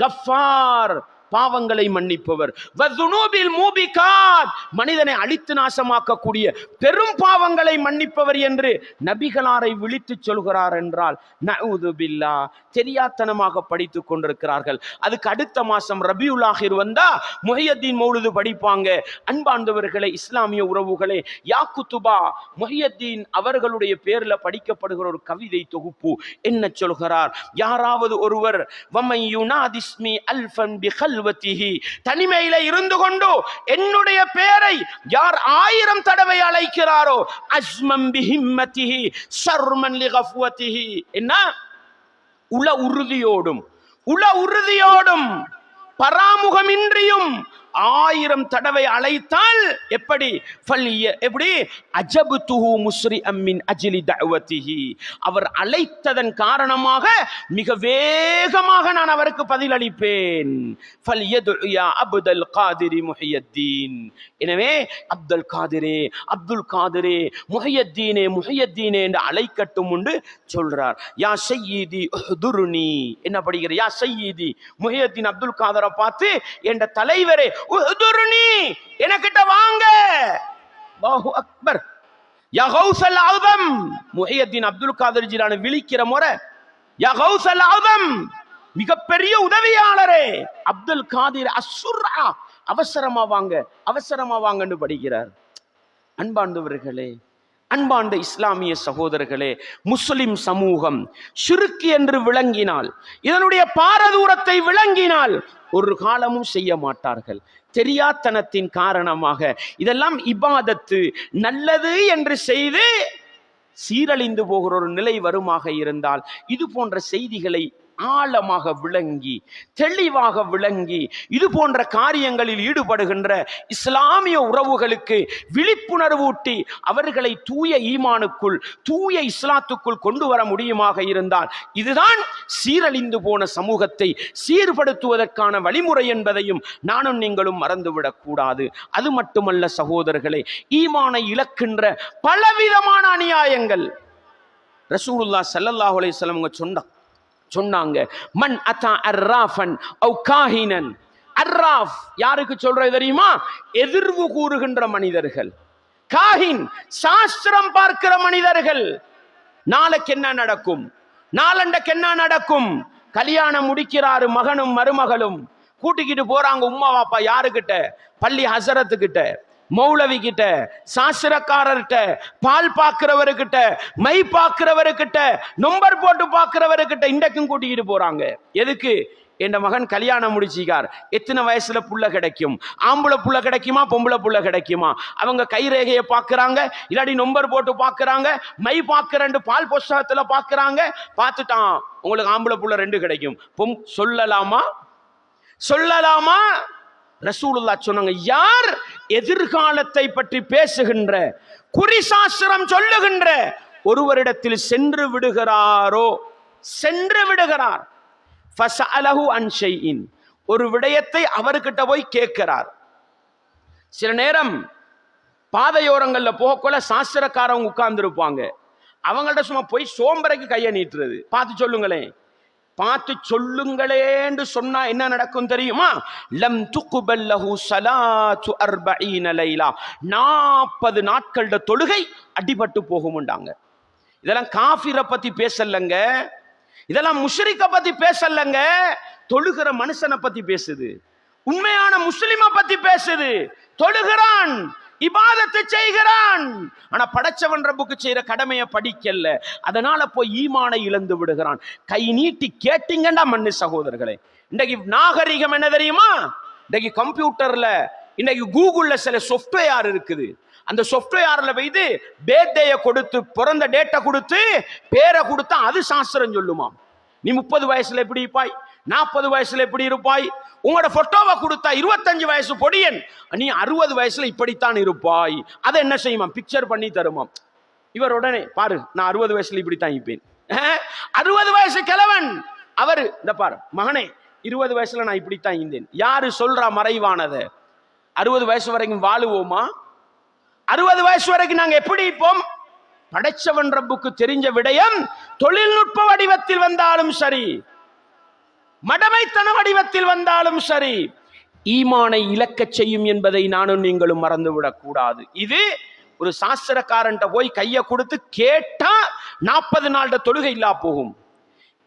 கஃபார், பாவங்களை மன்னிப்பவர். வதுனூபில் மூபிகாத், மனிதனை அழித்து நாசமாக்கக்கூடிய பெரும் பாவங்களை மன்னிப்பவர் என்று நபிகளாரை விழித்து சொல்கிறார் என்றால், நஊது பில்லாஹ், தெரியாத்தனமாக படித்துக் கொண்டிருக்கிறார்கள். அதுக்கு அடுத்த மாசம் ரபியுல் ஆஹிர் வந்தா முஹையத்தீன் மௌலிது படிப்பாங்க. அன்பார்ந்தவர்களே, இஸ்லாமிய உறவுகளே, யா குத்துபா முஹையத்தீன் அவர்களுடைய பேர்ல படிக்கப்படுகிற ஒரு கவிதை தொகுப்பு என்ன சொல்கிறார்? யாராவது ஒருவர் வமன் யுனாதிஸ்மி அல்ஃபன் பிகல் தனிமையில இருந்து கொண்டு என்னுடைய பெயரை யார் 1000 தடவை அழைக்கிறாரோ, அஸ்மம் பிஹிம்மதிஹி ஷர்மன் லிகஃவதிஹி. என்ன உள உறுதியோடும் பராமுகமின்றியும் 1000 தடவை அழைத்தால் எப்படி அஜபுதுஹு முஸ்ரிஅம் மின் அஜ்லி தஅவதிஹி, அவர் அழைத்ததன் காரணமாக மிக வேகமாக நான் அவருக்கு பதிலளிப்பேன். ஃபல்யது யா அப்துல் காதிரி முஹியத்தீன். எனவே அப்துல் காதிரே முஹியத்தீனே என்று அழைக்கட்டும் என்று சொல்றார். யா சய்யிதி உஹ்துர்னி, என்ன படிக்கிற? யா சய்யிதி முஹியத்தீன் அப்துல் காதரை பார்த்து, என்ற தலைவரே உஹ்துர்னி, எனக்கிட்ட வாங்க. அல்லாஹு அக்பர். யா கௌஸல் ஆதம், முஹியத்தீன் அப்துல் காதர் ஜிலானி விழிக்கிற முறை, யா கௌஸல் ஆதம், மிகப்பெரிய உதவியாளரே. அப்துல் காதிர் அஸ்ஸுர்ஆ, அவசரமா வாங்கன்னு படிக்கிறார். அன்பார்ந்தவர்களே, அன்பார்ந்த இஸ்லாமிய சகோதரர்களே, முஸ்லிம் சமூகம் ஷிர்க் என்று விளங்கினால், இதனுடைய பாரதூரத்தை விளங்கினால் ஒரு காலமும் செய்ய மாட்டார்கள். தெரியாத்தனத்தின் காரணமாக இதெல்லாம் இபாதத்து நல்லது என்று செய்து சீரழிந்து போகிற ஒரு நிலை வருமாக இருந்தால், இது போன்ற செய்திகளை ஆழமாக விளங்கி தெளிவாக விளங்கி இது போன்ற காரியங்களில் ஈடுபடுகின்ற இஸ்லாமிய உறவுகளுக்கு விழிப்புணர்வு ஊட்டி அவர்களை தூய ஈமானுக்குள், தூய இஸ்லாத்துக்குள் கொண்டு வர முடியுமாக இருந்தால், இதுதான் சீரழிந்து போன சமூகத்தை சீர்படுத்துவதற்கான வழிமுறை என்பதையும் நானும் நீங்களும் மறந்துவிடக் கூடாது. அது மட்டுமல்ல சகோதரர்களே, ஈமானை இழக்கின்ற பலவிதமான அநியாயங்கள் ரசூலுல்லாஹ் ஸல்லல்லாஹு அலைஹி வஸல்லம் சொன்னாங்க. மன் அத்தா அர்ராஃபன் அவ் காஹினன். அர்ராஃப் யாருக்கு சொல்றது தெரியுமா? எதிர்வு கூறுகின்ற மனிதர்கள். காஹின் சாஸ்திரம் பார்க்கிற மனிதர்கள். நாளைக்கு என்ன நடக்கும், நாளண்டைக்கு என்ன நடக்கும், கல்யாணம் முடிக்கிறாரு மகனும் மருமகளும், கூட்டிக்கிட்டு போறாங்க உம்மா வாப்பா யாருக்கிட்ட? பள்ளி ஹசரத்துக்கிட்ட, மௌலவி கிட்ட, சாஸ்திரக்காரர்கிட்ட, பால் பார்க்கிறவர்கிட்ட, மை பார்க்கிறவர்கிட்ட, நம்பர் போட்டு பார்க்கிறவர்கிட்ட இன்றைக்கும் கூட்டிக்கிட்டு போறாங்க. எதுக்கு? என் மகன் கல்யாணம் முடிச்சிக்கார், எத்தனை வயசுல புள்ள கிடைக்கும், ஆம்பளை புள்ள கிடைக்குமா பொம்பளை புள்ள கிடைக்குமா, அவங்க கைரேகையை பார்க்கறாங்க, இல்லாடி நம்பர் போட்டு பார்க்கறாங்க, மை பார்க்கறேன்னு பால் புஸ்தகத்துல பார்க்கறாங்க. பார்த்துட்டான், உங்களுக்கு ஆம்பளை புள்ள 2 கிடைக்கும். சொல்லலாமா? ரசூலுல்லாஹ் சொன்னாங்க, யார் எதிர்காலத்தை பற்றி பேசுகின்ற, குறிசாஸ்திரம் சொல்லுகின்ற ஒருவரிடத்தில் சென்று விடுகிறார், ஃபஸஅலஹு அன் ஷைஇன், ஒரு விடயத்தை அவர்கிட்ட போய் கேட்கிறார். சில நேரம் பாதையோரங்கள்ல போகக்குள்ள சாஸ்திரக்காரவங்க உட்கார்ந்து இருப்பாங்க, அவங்கள்ட்ட சும்மா போய் சோம்பரைக்கு கையை நீட்டுறது. பார்த்து சொல்லுங்களேன்னு சொன்னா என்ன நடக்கும் தெரியுமா? லம் துக்பல் லஹு ஸலாத்து 40 லைலா, 40 நாட்களோட தொழுகை அடிபட்டு போகும்ண்டாங்க. இதெல்லாம் காஃபிரை பத்தி பேசலங்க, இதெல்லாம் முஷ்ரிக்க பத்தி பேசலங்க, தொழுகிற மனுஷனை பத்தி பேசுது, உண்மையான முஸ்லிமை பத்தி பேசுது. தொழுகிறான், இபாதத்தை செய்கிறான், ஆனா படைச்சவன் ரப்புக்கு செய்யற கடமையை படிக்கல, அதனால போய் ஈமானை இழந்து விடுகிறான். கை நீட்டி கேட்டீங்கன்னா மண்ணு சகோதரர்களே, இன்றைக்கு நாகரிகம் என்ன தெரியுமா? இன்றைக்கு கம்ப்யூட்டர்ல, இன்னைக்கு கூகுள்ல சில சாஃப்ட்வேர் இருக்குது, அந்த சாஃப்ட்வேர்ல வைத்து டேட்டைய கொடுத்து, பிறந்த டேட்டை கொடுத்து, பேரை கொடுத்தா அது சாஸ்திரம் சொல்லுமா. நீ 30 வயசுல எப்படி இருப்பாய், 40 வயசுல எப்படி இருப்பாய், உங்களோட போட்டோவை கொடுத்தா 25 வயசு பொடியன், நீ 60 வயசுல இப்படித்தான் இருப்பாய். அதை என்ன செய்யுமா? பிக்சர் பண்ணி தருமாம். இவர் உடனே பாரு, நான் 60 வயசுல இப்படித்தான் இருப்பேன். 60 வயசு கிழவன் அவரு, இந்த பாரு மகனே, 20 வயசுல நான் இப்படித்தான் இருந்தேன். யாரு சொல்றா மறைவானத? 60 வயசு வரைக்கும் வாழுவோமா? 60 வயசு வரைக்கும் நாங்க எப்படி இருப்போம்? படைச்சவன் ரப்புக்கு தெரிஞ்ச விடயம் தொழில்நுட்ப வடிவத்தில் வந்தாலும் சரி, மடமைத்தன வடிவத்தில் வந்தாலும் சரி, ஈமானை இழக்க செய்யும் என்பதை நானும் நீங்களும் மறந்துவிடக் கூடாது. இது ஒரு சாஸ்திரக்காரன்ட்ட போய் கையை கொடுத்து கேட்டா 40 நாள் தொழுகை இல்லா போகும்.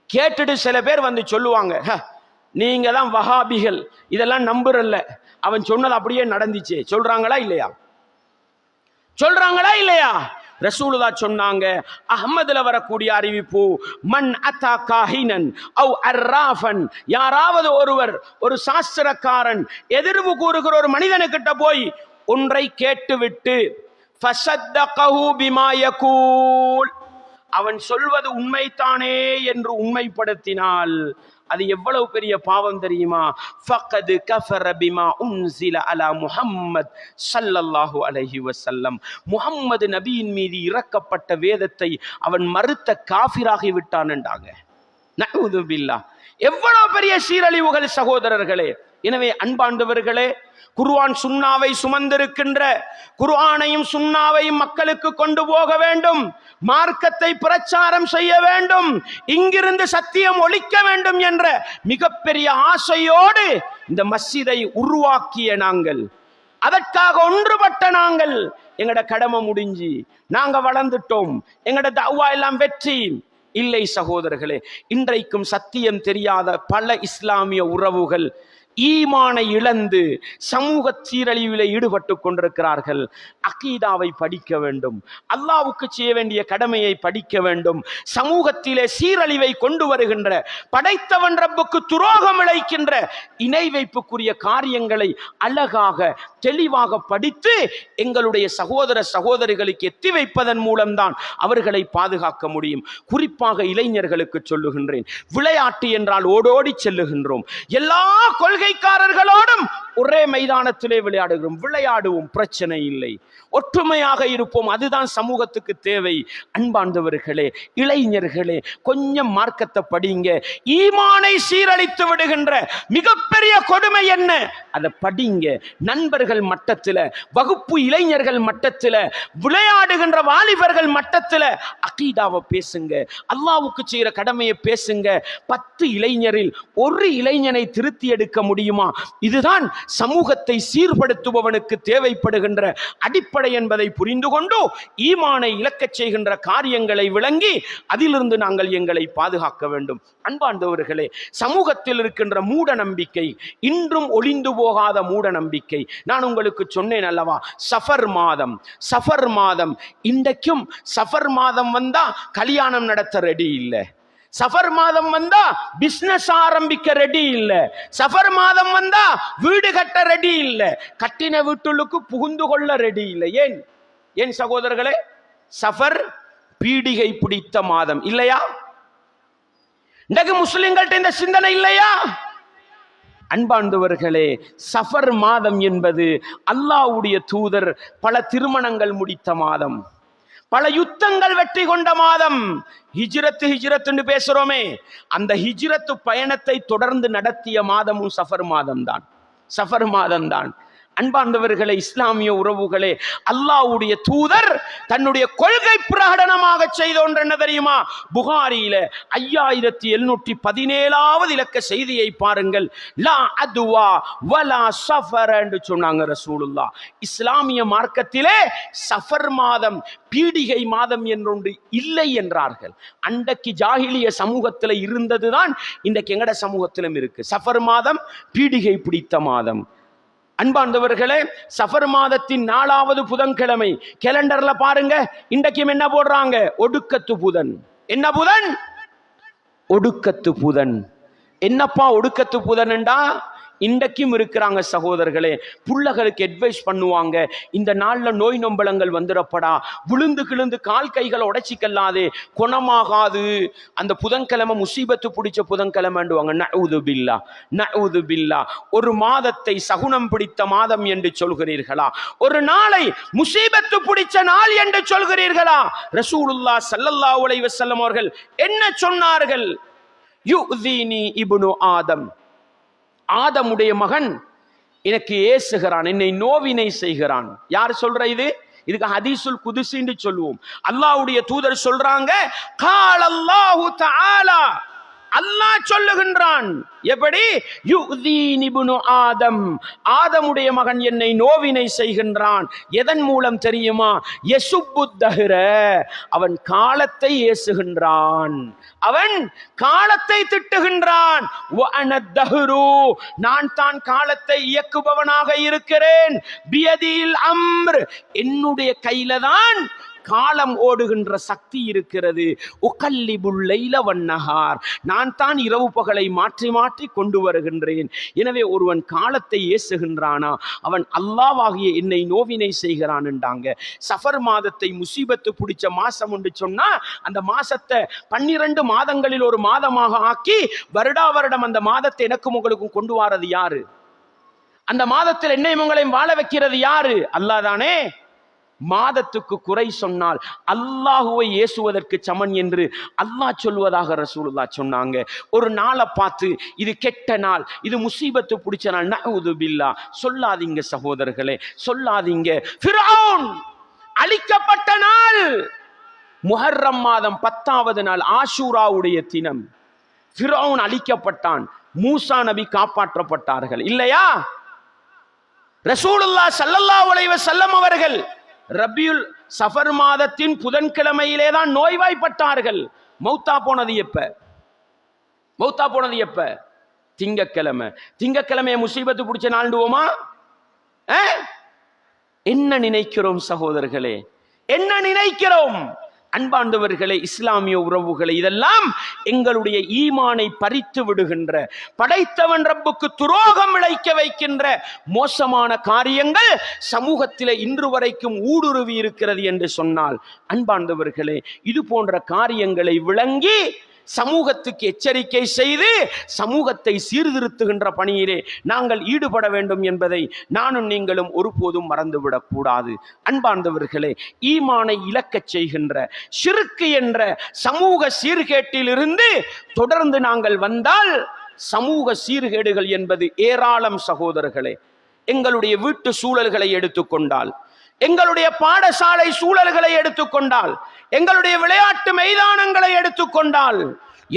கேட்டுட்டு சில பேர் வந்து சொல்லுவாங்க, நீங்க தான் வஹாபிகள், இதெல்லாம் நம்புறல்ல, அவன் சொன்னது அப்படியே நடந்துச்சு. சொல்றாங்களா இல்லையா? ரசூலுல்லாஹ் சொன்னாங்க, அஹ்மதுல வரக்கூடிய அறிவிப்பு, மன் அத்தா காஹினன் அவ் அர்ராஃபன், யாராவது ஒருவர், ஒரு சாஸ்திரக்காரன், எதிர்வு கூறுகிற ஒரு மனிதனுக்கிட்ட போய் ஒன்றை கேட்டுவிட்டு, ஃபஸத்தகஹு பிமா யகூல், அவன் சொல்வது உண்மைத்தானே என்று உண்மைப்படுத்தினால் அது எவ்வளவு பெரிய பாவம் தெரியுமா? ஃபக்கது கஃபர பிமா உன்ஸில அலா முஹம்மத் ஸல்லல்லாஹு அலைஹி வஸல்லம். முஹம்மது நபியின் மீது இறக்கப்பட்ட வேதத்தை அவன் மறுத்த காஃபிராகி விட்டான் என்றாங்க. நஊது பில்லாஹ். எவ்வளவு பெரிய சீரழிவுகள் சகோதரர்களே. எனவே அன்பாண்டவர்களே, குர்ஆன் சுன்னாவை சுமந்திருக்கின்ற, குர்ஆனையும் சுன்னாவையும் மக்களுக்கு கொண்டு போக வேண்டும், மார்க்கத்தை பிரச்சாரம் செய்ய வேண்டும், இங்கிருந்து சத்தியம் ஒழிக்க வேண்டும் என்ற மிகப்பெரிய ஆசையோடு இந்த மஸ்ஜிதை உருவாக்கிய நாங்கள், அதற்காக ஒன்றுபட்ட நாங்கள், எங்கட கடமை முடிஞ்சு நாங்க வளர்ந்துட்டோம், எங்கட தஅவா எல்லாம் வெற்றி இல்லை சகோதரர்களே. இன்றைக்கும் சத்தியம் தெரியாத பல இஸ்லாமிய உறவுகள் ஈமானை இழந்து சமூக சீரழிவிலே ஈடுபட்டு கொண்டிருக்கிறார்கள். அகீதாவை படிக்க வேண்டும், அல்லாஹ்வுக்கு செய்ய வேண்டிய கடமையை படிக்க வேண்டும். சமூகத்திலே சீரழிவை கொண்டு வருகின்ற, படைத்தவன் ரப்புக்கு துரோகம் இழைக்கின்ற, இணை வைப்புக்குரிய காரியங்களை அழகாக தெளிவாக படித்து எங்களுடைய சகோதர சகோதரிகளுக்கு எத்தி வைப்பதன் மூலம்தான் அவர்களை பாதுகாக்க முடியும். குறிப்பாக இளைஞர்களுக்கு சொல்லுகின்றேன், விளையாட்டு என்றால் ஓடோடி செல்லுகின்றோம், எல்லா கொள்கைக்காரர்களோடும் ஒரே மைதானத்திலே விளையாடுகிறோம். விளையாடுவோம், பிரச்சனை இல்லை, ஒற்றுமையாக இருப்போம், அதுதான் சமூகத்துக்கு தேவை. அன்பார்ந்தவர்களே, இளைஞர்களே, கொஞ்சம் மார்க்கத்தை படிங்க. ஈமானை சீரழித்து விடுகின்ற மிகப்பெரிய கொடுமை என்ன, அதை படிங்க. நண்பர்கள் மட்டத்தில், வகுப்பு இளைஞர்கள் மட்டத்தில், விளையாடுகின்ற வாலிபர்கள் மட்டத்தில் அகீதாவை பேசுங்க, அல்லாஹ்வுக்கு செய்கிற கடமையை பேசுங்க. 10 இளைஞரில் ஒரு இளைஞனை திருத்தி எடுக்க முடியுமா? இதுதான் சமூகத்தை சீர்படுத்துபவனுக்கு தேவைப்படுகின்ற அடிப்படை என்பதை புரிந்து கொண்டு ஈமானை இழக்கச் செய்கின்ற காரியங்களை விளங்கி அதிலிருந்து நாங்கள் எங்களை பாதுகாக்க வேண்டும். அன்பார்ந்தவர்களே, சமூகத்தில் இருக்கின்ற மூட நம்பிக்கை, இன்றும் ஒளிந்து போகாத மூட நம்பிக்கை. நான் உங்களுக்கு சொன்னேன் அல்லவா, சஃபர் மாதம், இன்றைக்கும் சஃபர் மாதம் வந்தா கல்யாணம் நடத்த ரெடி இல்லை, சஃபர் மாதம் வந்தா பிசினஸ் ஆரம்பிக்க ரெடி இல்ல, சஃபர் மாதம் வந்தா வீடு கட்ட ரெடி இல்ல, கட்டின வீட்டுக்கு புகுந்து கொள்ள ரெடி இல்லை. ஏன் சகோதரர்களே? சஃபர் பீடிகை பிடித்த மாதம் இல்லையா? இன்றைக்கு முஸ்லிம்கள்ட்ட இந்த சிந்தனை இல்லையா? அன்பார்ந்தவர்களே, சஃபர் மாதம் என்பது அல்லாஹ்வுடைய தூதர் பல திருமணங்கள் முடித்த மாதம், பல யுத்தங்கள் வெற்றி கொண்ட மாதம். ஹிஜ்ரத்து பேசுறோமே, அந்த ஹிஜ்ரத்து பயணத்தை தொடர்ந்து நடத்திய மாதமும் சஃபர் மாதம்தான். அன்பார்ந்தவர்களே, இஸ்லாமிய உறவுகளே, அல்லாஹ்வுடைய தூதர் தன்னுடைய கொள்கை பிரகடனமாக செய்த ஒன்று என்ன தெரியுமா? புகாரியில 5717வது இலக்க செய்தியை பாருங்கள். லா அதுவா வலா சஃபர் என்று சொன்னாங்க ரசூலுல்லாஹ். இஸ்லாமிய மார்க்கத்திலே சஃபர் மாதம், பீடிகை மாதம் என்றொன்று இல்லை என்றார்கள். அன்றைக்கு ஜாஹிலிய சமூகத்தில் இருந்ததுதான் இன்றைக்கு எங்கட சமூகத்திலும் இருக்கு. சஃபர் மாதம் பீடிகை பிடித்த மாதம். அன்பார்ந்தவர்களே, சஃபர் மாதத்தின் 4வது புதன்கிழமை கேலண்டர்ல பாருங்க, இன்றைக்கும் என்ன போடுறாங்க? ஒடுக்கத்து புதன். என்ன புதன்? ஒடுக்கத்து புதன். என்னப்பா ஒடுக்கத்து புதன்டா? இன்றைக்கும் இருக்கிறாங்க சகோதரர்களே. புள்ளகளுக்கு அட்வைஸ் பண்ணுவாங்க, இந்த நாள்ல நோய் நொம்பலங்கள் வந்துடப்படா, விழுந்து கிழுந்து கால் கைகளை உடைச்சிக்கல்லாதே, குணமாகாது, அந்த புதன்கிழமை முசீபத்து பிடிச்ச புதன்கிழமைண்டுவாங்க. நஊது பில்லா. ஒரு மாதத்தை சகுனம் பிடித்த மாதம் என்று சொல்கிறீர்களா? ஒரு நாளை முசீபத்து பிடிச்ச நாள் என்று சொல்கிறீர்களா? ரசூலுல்லாஹ் ஸல்லல்லாஹு அலைஹி வஸல்லம் அவர்கள் என்ன சொன்னார்கள்? யுதீனி இப்னு ஆதம், ஆதமுடைய மகன் எனக்கு ஏசுகிறான், என்னை நோவினை செய்கிறான். யார் சொல்ற இது? இதுக்கு ஹதீசுல் குதுஸின்னு சொல்லுவோம். அல்லாஹ்வுடைய தூதர் சொல்றாங்க, கால் அல்லாஹு தஆலா, அல்லாஹ் சொல்லுகின்றான். எப்படி? யுதீனி இப்னு ஆதம், ஆதமுடைய மகன் என்னை நோவினை செய்கின்றான். எதன் மூலம் தெரியுமா? யசுப்பு தஹ்ர, அவன் காலத்தை ஏசுகின்றான், அவன் காலத்தை திட்டுகின்றான். வஅன தஹ்ரு, நான் தான் காலத்தை இயக்குபவனாக இருக்கிறேன். பியதில் அம்ர், என்னுடைய கையில தான் காலம் ஓடுகின்ற சக்தி இருக்கிறது. உகல்லிபுல் லைல வன்னஹார், நான் தான் இரவு பகலை மாற்றி மாற்றி கொண்டு வருகின்றேன். எனவே ஒருவன் காலத்தை ஏசுகின்றானா அவன் அல்லாஹ்வாகிய என்னை நோவினை செய்கிறான் என்றாங்க. சஃபர் மாதத்தை முசீபத்து பிடிச்ச மாசம் என்று சொன்னா அந்த மாசத்தை 12 மாதங்களில் ஒரு மாதமாக ஆக்கி வருடா வருடம் அந்த மாதத்தை எனக்கும் உங்களுக்கும் கொண்டு வாரது யாரு? அந்த மாதத்தில் என்னை உங்களையும் வாழ வைக்கிறது யாரு? அல்லாஹ் தானே. மாதத்துக்கு குறை சொன்னால் அல்லாஹுவை ஏசுவதற்கு சமன் என்று அல்லாஹ் சொல்வதாக ரசூலுல்லாஹ் சொன்னாங்க. ஒரு நாளை பார்த்து இது கெட்ட நாள், இது முசீபத்து பிடிச்ச நாள், நஊது பில்லாஹ் சொல்லாதீங்க சகோதரர்களே, சொல்லாதீங்க. ஃபிரௌன் அழிக்கப்பட்ட நாள் முஹர்ரம் மாதம் 10வது நாள், ஆஷூராவுடைய தினம். ஃபிரௌன் அழிக்கப்பட்டான், மூசா நபி காப்பாற்றப்பட்டார்கள் இல்லையா? ரசூலுல்லாஹ் ஸல்லல்லாஹு அலைஹி வஸல்லம் அவர்கள் ரபியுல் சஃபர் மாதத்தின் புதன்கிழமையிலே தான் நோய்வாய்ப்பட்டார்கள். மௌத்தா போனது எப்ப? மௌத்தா போனது எப்ப? திங்கக்கிழமை. திங்கக்கிழமையை முசீபத்து பிடிச்ச நாள்டுவோமா? என்ன நினைக்கிறோம் சகோதரர்களே, என்ன நினைக்கிறோம்? அன்பாண்டவர்களே, இஸ்லாமிய உறவுகளை, இதெல்லாம் எங்களுடைய ஈமானை பறித்து விடுகின்ற, படைத்தவன் ரப்புக்கு துரோகம் இழைக்க வைக்கின்ற மோசமான காரியங்கள் சமூகத்திலே இன்று வரைக்கும் ஊடுருவி இருக்கிறது என்று சொன்னால், அன்பாண்டவர்களே, இது போன்ற காரியங்களை விளங்கி சமூகத்துக்கு எச்சரிக்கை செய்து சமூகத்தை சீர்திருத்துகின்ற பணியிலே நாங்கள் ஈடுபட வேண்டும் என்பதை நானும் நீங்களும் ஒருபோதும் மறந்துவிடக் கூடாது. அன்பார்ந்தவர்களே, ஈமானை இழக்கச் செய்கின்ற ஷிர்க் என்ற சமூக சீர்கேட்டிலிருந்து தொடர்ந்து நாங்கள் வந்தால் சமூக சீர்கேடுகள் என்பது ஏராளம் சகோதரர்களே. எங்களுடைய வீட்டு சூழல்களை எடுத்துக்கொண்டால், எங்களுடைய பாடசாலை சூழல்களை எடுத்துக்கொண்டால், எங்களுடைய விளையாட்டு மைதானங்களை எடுத்துக்கொண்டால்,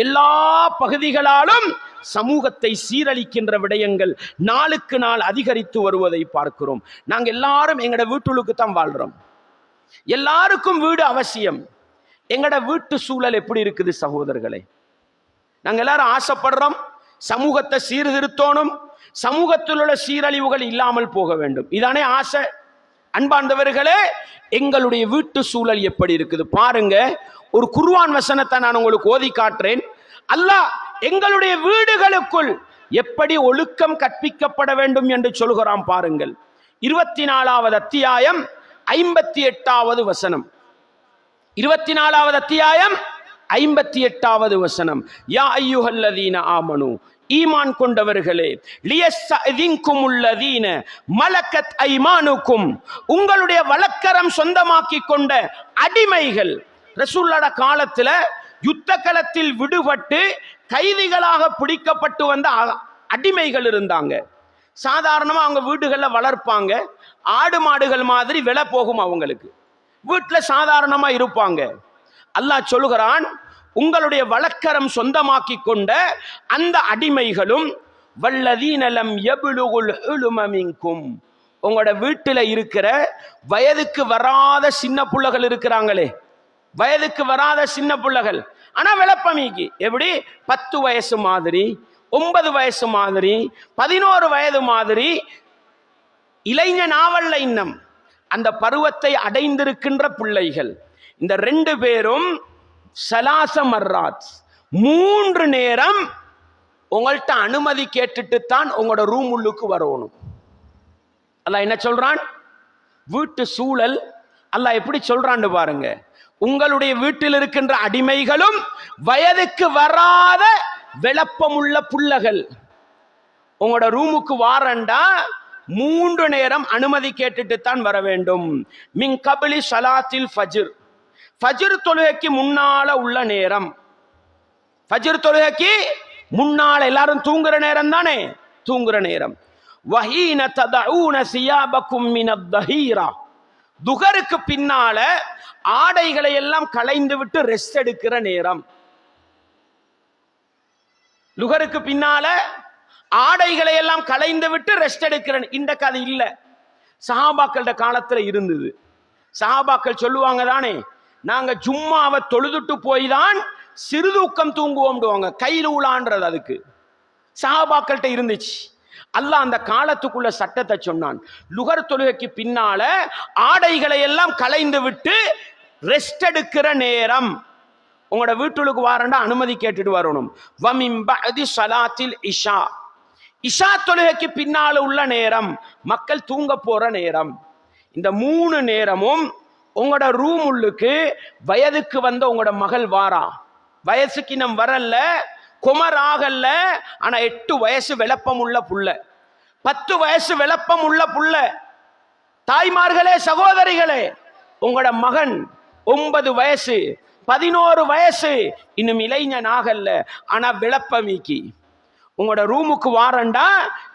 எல்லா பகுதிகளாலும் சமூகத்தை சீரழிக்கின்ற விடயங்கள் நாளுக்கு நாள் அதிகரித்து வருவதை பார்க்கிறோம். நாங்கள் எல்லாரும் எங்கட வீட்டுக்கு தான் வாழ்றோம், எல்லாருக்கும் வீடு அவசியம். எங்கட வீட்டு சூழல் எப்படி இருக்குது சகோதரர்களே? நாங்கள் எல்லாரும் ஆசைப்படுறோம் சமூகத்தை சீர்திருத்தணும், சமூகத்தில் உள்ள சீரழிவுகள் இல்லாமல் போக வேண்டும், இதானே ஆசை. அன்பார்ந்தவர்களே, எங்களுடைய வீட்டு சூழல் எப்படி இருக்குது பாருங்க. ஒரு குர்ஆன் வசனத்தை நான் உங்களுக்கு ஓதி காட்டுறேன். அல்லாஹ் எங்களுடைய வீடுகளுக்குள் எப்படி ஒழுக்கம் கற்பிக்கப்பட வேண்டும் என்று சொல்கிறான் பாருங்கள். 24வது அத்தியாயம் 58வது வசனம். 24வது அத்தியாயம் 58வது வசனம். யா அய்யுஹல்லதீன ஆமனு, ஈமான் கொண்டவர்களே, லியஸ்தஅதின்குமுல்லதீன மலக்கத் ஐமானுக்கும், உங்களுடைய வலக்கரம் சொந்தமாக்கி கொண்ட அடிமைகள். ரசூலுல்லாஹ் காலத்துல யுத்த களத்தில் விடுபட்டு கைதிகளாக பிடிக்கப்பட்டு வந்த அடிமைகள் இருந்தாங்க. சாதாரணமா அவங்க வீடுகளில் வளர்ப்பாங்க, ஆடு மாடுகள் மாதிரி விலை போகும் அவங்களுக்கு, வீட்டுல சாதாரணமா இருப்பாங்க. அல்லாஹ் சொல்லுகிறான், உங்களுடைய வலக்கரம் சொந்தமாக்கி கொண்ட அந்த அடிமைகளும் வல்லதீன லம் யப்லுகுல் ஹுலும மின்கும், உங்களோட வீட்டில் இருக்கிற வயதுக்கு வராத சின்ன புள்ளைகள் இருக்கிறாங்களே, வயதுக்கு வராத சின்ன புள்ளைகள், ஆனா விளப்பமிக்கு எப்படி 10 வயசு மாதிரி, 9 வயசு மாதிரி, 11 வயது மாதிரி, இளைஞ நாவல்ல இன்னம் அந்த பருவத்தை அடைந்திருக்கின்ற பிள்ளைகள். இந்த 2 பேரும் சலாச மர்ராத் 3 நேரம் உங்கள்கிட்ட அனுமதி கேட்டுட்டு தான் உங்களோட ரூம் உள்ளுக்கு வரணும். அல்லாஹ் என்ன சொல்றான்? வீட்டு சூழல் அல்லாஹ் எப்படி சொல்றான்னு பாருங்க. உங்களுடைய வீட்டில் இருக்கின்ற அடிமைகளும் வயதுக்கு வராத விளப்பமுள்ள புள்ளகள் உங்களோட ரூமுக்கு வாரண்டா 3 நேரம் அனுமதி கேட்டுட்டு தான் வர வேண்டும். மின் கபிலி ஸலாத்தில் ஃபஜ்ர், ஃபஜ்ர் தொழுகைக்கு முன்னால உள்ள நேரம். ஃபஜ்ர் தொழுகைக்கு முன்னால எல்லாரும் தூங்குற நேரம் தானே, தூங்குற நேரம். வஹீன ததஊன சியாபக்கும் மினத் தஹீரா, துஹருக்கு பின்னால ஆடைகளை எல்லாம் களைந்து விட்டு ரெஸ்ட் எடுக்கிற நேரம். லுகருக்கு பின்னால ஆடைகளை எல்லாம் களைந்து விட்டு ரெஸ்ட் எடுக்கிற. இந்த கதை இல்ல, சஹாபாக்களோட காலத்துல இருந்தது. சஹாபாக்கள் சொல்லுவாங்க தானே, நாங்க ஜும்மாவை தொழுதுட்டு போய் தான் சிறுதூக்கம் தூங்குவோம், கையில் ஊளான்றது. அதுக்கு சஹாபாக்கள்கிட்ட இருந்துச்சு. அல்லாஹ் அந்த காலத்துக்குள்ள சட்டத்தை சொன்னான். லுகர் தொழுகைக்கு பின்னால ஆடைகளை எல்லாம் களைந்து விட்டு ரெஸ்ட் எடுக்கிற நேரம். உங்களோட வீட்டுக்கு வாரண்டா அனுமதி கேட்டுட்டு வரணும். வமின் பஅதி ஸலாத்தில் இஷா, இஷா தொழுகைக்கு பின்னால உள்ள நேரம், மக்கள் தூங்க போற நேரம். இந்த 3 நேரமும் உங்களோட ரூம் உள்ளுக்கு வயதுக்கு வந்த உங்களோட மகள் வாரா, வயசுக்கு நம் வரல, குமர் ஆகல்ல, ஆனா 8 வயசு விளப்பம் உள்ள புள்ள, 10 வயசு விளப்பம் உள்ள புள்ள. தாய்மார்களே, சகோதரிகளே, உங்களோட மகன் 9 வயசு 11 வயசு இன்னும் இளைஞன் ஆகல்ல, ஆனா விளப்பமீக்கி உங்களோட ரூமுக்கு வாரண்டா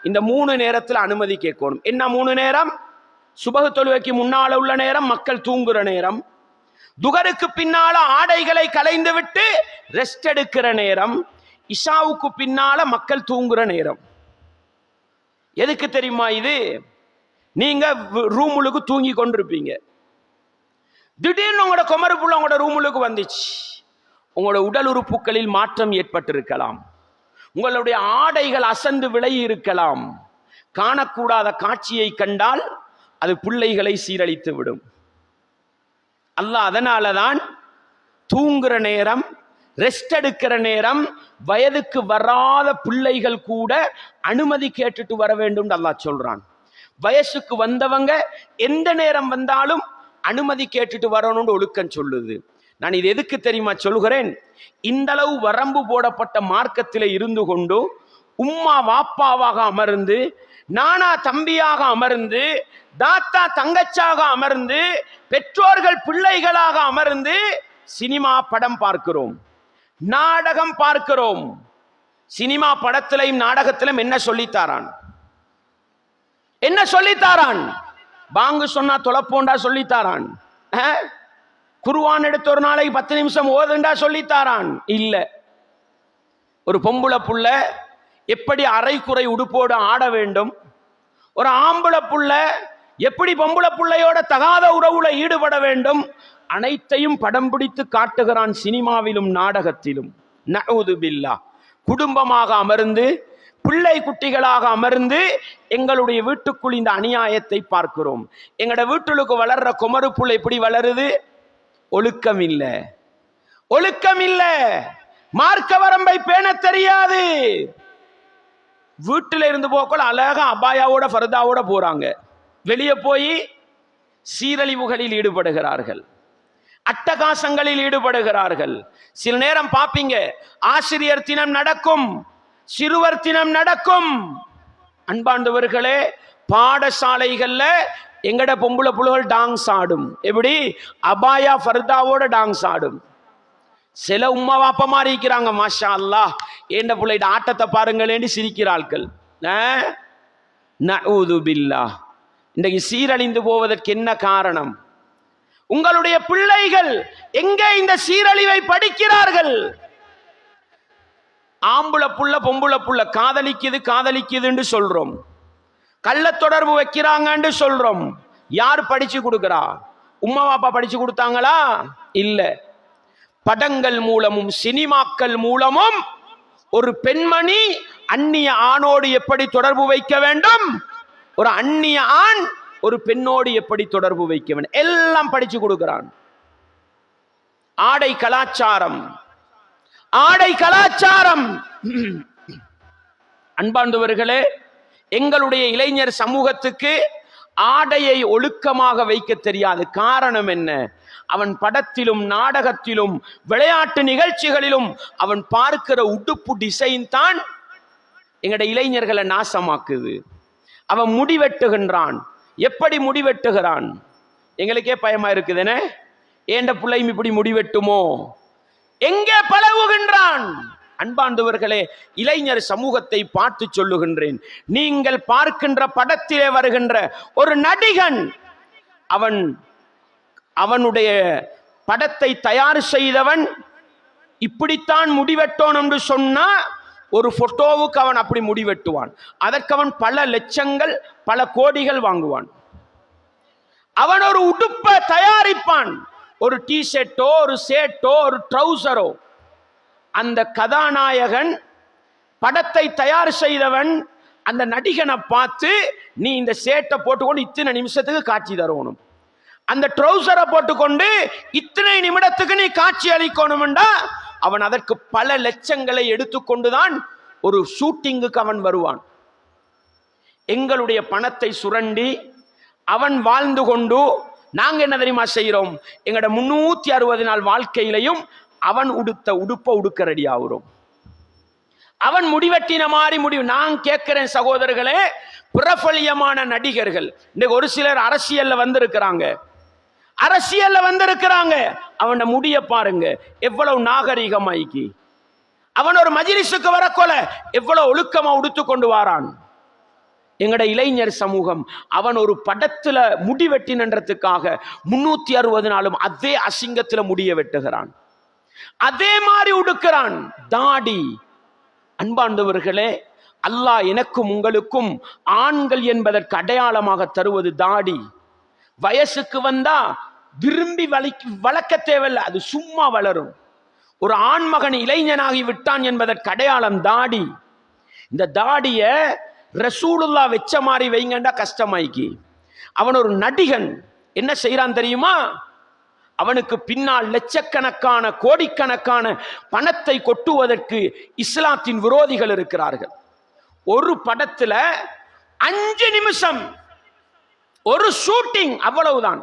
இந்த 3 நேரத்தில் அனுமதி கேட்கணும். என்ன 3 நேரம்? சுபஹ் தொழுகைக்கு முன்னால உள்ள நேரம், மக்கள் தூங்குற நேரம். துகருக்கு பின்னால ஆடைகளை களைந்து விட்டு ரெஸ்ட் எடுக்கிற நேரம். இஷாவுக்கு பின்னால மக்கள் தூங்குற நேரம். எதுக்கு தெரியுமா இது? நீங்க ரூமுக்கு தூங்கி கொண்டிருப்பீங்க, திடீர்னு உங்களோட குமரு புள்ள உங்களோட ரூமுக்கு வந்துச்சு. உங்களோட உடல் உறுப்புகளில் மாற்றம் ஏற்பட்டிருக்கலாம், உங்களுடைய ஆடைகள் அசந்து விலகி இருக்கலாம். காணக்கூடாத காட்சியை கண்டால் அது பிள்ளைகளை சீரழித்து விடும். அல்லாஹ் அதனாலதான் தூங்குற நேரம், ரெஸ்ட் எடுக்கிற நேரம், வயதுக்கு வராத பிள்ளைகள் கூட அனுமதி கேட்டுட்டு வர வேண்டும் அல்லாஹ் சொல்றான். வயசுக்கு வந்தவங்க எந்த நேரம் வந்தாலும் அனுமதி கேட்டுட்டு வரணும்னு ஒழுக்கம் சொல்லுது. நான் இது எதுக்கு தெரியுமா சொல்கிறேன்? இந்த அளவு வரம்பு போடப்பட்ட மார்க்கத்தில் இருந்து கொண்டு உம்மா வாப்பாவாக அமர்ந்து, நானா தம்பியாக அமர்ந்து, தாத்தா தங்கச்சாக அமர்ந்து, பெற்றோர்கள் பிள்ளைகளாக அமர்ந்து சினிமா படம் பார்க்கிறோம், நாடகம் பார்க்கிறோம். சினிமா படத்திலையும் நாடகத்திலும் என்ன சொல்லித்தாரான்? என்ன சொல்லித்தாரான்? பாங்கு சொன்னா தொலைப்போண்டா சொல்லித்தாரான். குர்ஆன் எடுத்து ஒரு நாளைக்கு 10 நிமிஷம் ஓதுண்டா சொல்லித்தாரான்? இல்ல. ஒரு பொம்புளை புள்ள எப்படி அரைக்குறை உடுப்போடு ஆட வேண்டும், ஒரு ஆம்பளை புள்ள எப்படி பொம்புளை புள்ளையோட தகாத உறவுல ஈடுபட வேண்டும், அனைத்தையும் படம் பிடித்து காட்டுகிறான் சினிமாவிலும் நாடகத்திலும். நஊது பில்லாஹ். குடும்பமாக அமர்ந்து, பிள்ளை குட்டிகளாக அமர்ந்து எங்களுடைய வீட்டுக்குள் இந்த அநியாயத்தை பார்க்கிறோம். எங்களோட வீட்டுக்கு வளர்ற குமரு புள்ளை எப்படி வளருது? ஒழுக்கம் இல்ல, ஒழுக்கம் இல்ல, மார்க்க வரம்பை பேண தெரியாது. வீட்டில இருந்து போக்கள் அழகா அபாயாவோட ஃபர்தாவோட போறாங்க, வெளியே போய் சீரழிவுகளில் ஈடுபடுகிறார்கள், அட்டகாசங்களில் ஈடுபடுகிறார்கள். சில நேரம் பாப்பீங்க, ஆசிரியர் தினம் நடக்கும், சிறுவர் தினம் நடக்கும். அன்பாண்டவர்களே, பாடசாலைகள்ல எங்கட பொம்புளை புள்ளைகள் டான்ஸ் ஆடும். எப்படி? அபாயா ஃபர்தாவோட டான்ஸ் ஆடும். சில உம்மா வாப்பா மாதிரி இருக்கிறாங்க, மாஷா அல்லாஹ், ஏண்ட பிள்ளைட ஆட்டத்தை பாருங்களேன்னு சிரிக்கிறார்கள். நஊது பில்லாஹ். இன்றைக்கு சீரழிந்து போவதற்கு என்ன காரணம்? உங்களுடைய பிள்ளைகள் எங்கே இந்த சீரழிவை படிக்கிறார்கள்? ஆம்புல புள்ள பொம்புல புள்ள காதலிக்குது காதலிக்குதுன்னு சொல்றோம், கள்ள தொடர்பு வைக்கிறாங்கன்னு சொல்றோம். யார் படிச்சு கொடுக்கிறா? உம்மா பாப்பா படிச்சு கொடுத்தாங்களா? இல்ல. படங்கள் மூலமும் சினிமாக்கள் மூலமும் ஒரு பெண்மணி அந்நிய ஆணோடு எப்படி தொடர்பு வைக்க வேண்டும், ஒரு அந்நிய ஆண் ஒரு பெண்ணோடு எப்படி தொடர்பு வைக்க வேண்டும், எல்லாம் படிச்சு கொடுக்கிறான். ஆடை கலாச்சாரம், ஆடை கலாச்சாரம். அன்பார்ந்தவர்களே, எங்களுடைய இளைஞர் சமூகத்துக்கு ஆடையை ஒழுக்கமாக வைக்க தெரியாது. காரணம் என்ன? அவன் படத்திலும் நாடகத்திலும் விளையாட்டு நிகழ்ச்சிகளிலும் அவன் பார்க்கிற உடுப்பு டிசைன் தான் எங்களுடைய இளைஞர்களை நாசமாக்குது. அவன் முடிவெட்டுகின்றான். எப்படி முடிவெட்டுகிறான்? எங்களுக்கே பயமா இருக்குதுன்னு, ஏண்ட பிள்ளையும் இப்படி முடிவெட்டுமோ, எங்கே பழகுகின்றான்? அன்பாண்டவர்களே, இளைஞர் சமூகத்தை பார்த்து சொல்லுகின்றேன், நீங்கள் பார்க்கின்ற படத்திலே வருகின்ற ஒரு நடிகன், அவனுடைய படத்தை தயார் செய்தவன் இப்படித்தான் முடிவெட்டோம் என்று சொன்னா ஒரு போட்டோவுக்கு அவன் அப்படி முடிவெட்டுவான். அதற்கு அவன் பல லட்சங்கள் பல கோடிகள் வாங்குவான். அவன் ஒரு உடுப்பை தயாரிப்பான், ஒரு டி ஷர்ட்டோ ஒரு ஷர்ட்டோ ஒரு ட்ரௌசரோ. அந்த கதாநாயகன் படத்தை தயார் செய்தவன் அந்த நடிகனை பார்த்து, நீ இந்த ஷர்ட்டை போட்டுக்கொண்டு இத்தனை நிமிஷத்துக்கு காட்சி தரணும், அந்த ட்ரௌசரை போட்டுக்கொண்டு இத்தனை நிமிடத்துக்கு நீ காட்சி அளிக்கணும்டா அவன் அதற்கு பல லட்சங்களை எடுத்துக்கொண்டுதான் ஒரு ஷூட்டிங்குக்கு அவன் வருவான். எங்களுடைய பணத்தை சுரண்டி அவன் வாழ்ந்து கொண்டு நாங்க என்ன தெரியுமா செய்யறோம்? எங்கட 360 நாள் வாழ்க்கையிலையும் அவன் உடுத்த உடுப்ப உடுக்க ரெடி ஆகுறோம். அவன் முடிவெட்டின மாதிரி முடிவு. நான் கேட்கிறேன் சகோதரர்களே, பிரபலியமான நடிகர்கள் இன்னைக்கு ஒரு சிலர் அரசியல்ல வந்திருக்கிறாங்க. அவன் முடிய பாருங்க எவ்வளவு நாகரிகமாய்க்கு. அவன் ஒரு மஜ்லிஸுக்கு வரக்கொல எவ்வளவு ஒழுக்கமா உடுத்து கொண்டு வாரான். எங்கட இளைஞர் சமூகம் அவன் ஒரு படத்துல முடி வெட்டினன்றதுக்காக 360 நாளும் அதே அசிங்கத்துல முடிய வெட்டுகிறான், அதே மாதிரி உடுக்கிறான். தாடி. அன்பாண்டவர்களே, அல்லாஹ் எனக்கும் உங்களுக்கும் ஆண்கள் என்பதற்கு அடையாளமாக தருவது தாடி. வயசுக்கு வந்தா விரும்பி வளர்க்க தேவையில்லை, அது சும்மா வளரும். ஒரு ஆண்மகன் இளைஞனாகி விட்டான் என்பதற்கு அடையாளம் தாடி. இந்த தாடிய ரசூலுல்லாஹ் வெச்ச மாதிரி வைங்கண்டா கஷ்டமாய்க்கு. அவன் ஒரு நடிகன், என்ன செய்யறான் தெரியுமா? அவனுக்கு பின்னால் லட்சக்கணக்கான கோடிக்கணக்கான பணத்தை கொட்டுவதற்கு இஸ்லாத்தின் விரோதிகள் இருக்கிறார்கள். ஒரு படத்துல 5 நிமிஷம் ஒரு ஷூட்டிங், அவ்வளவுதான்.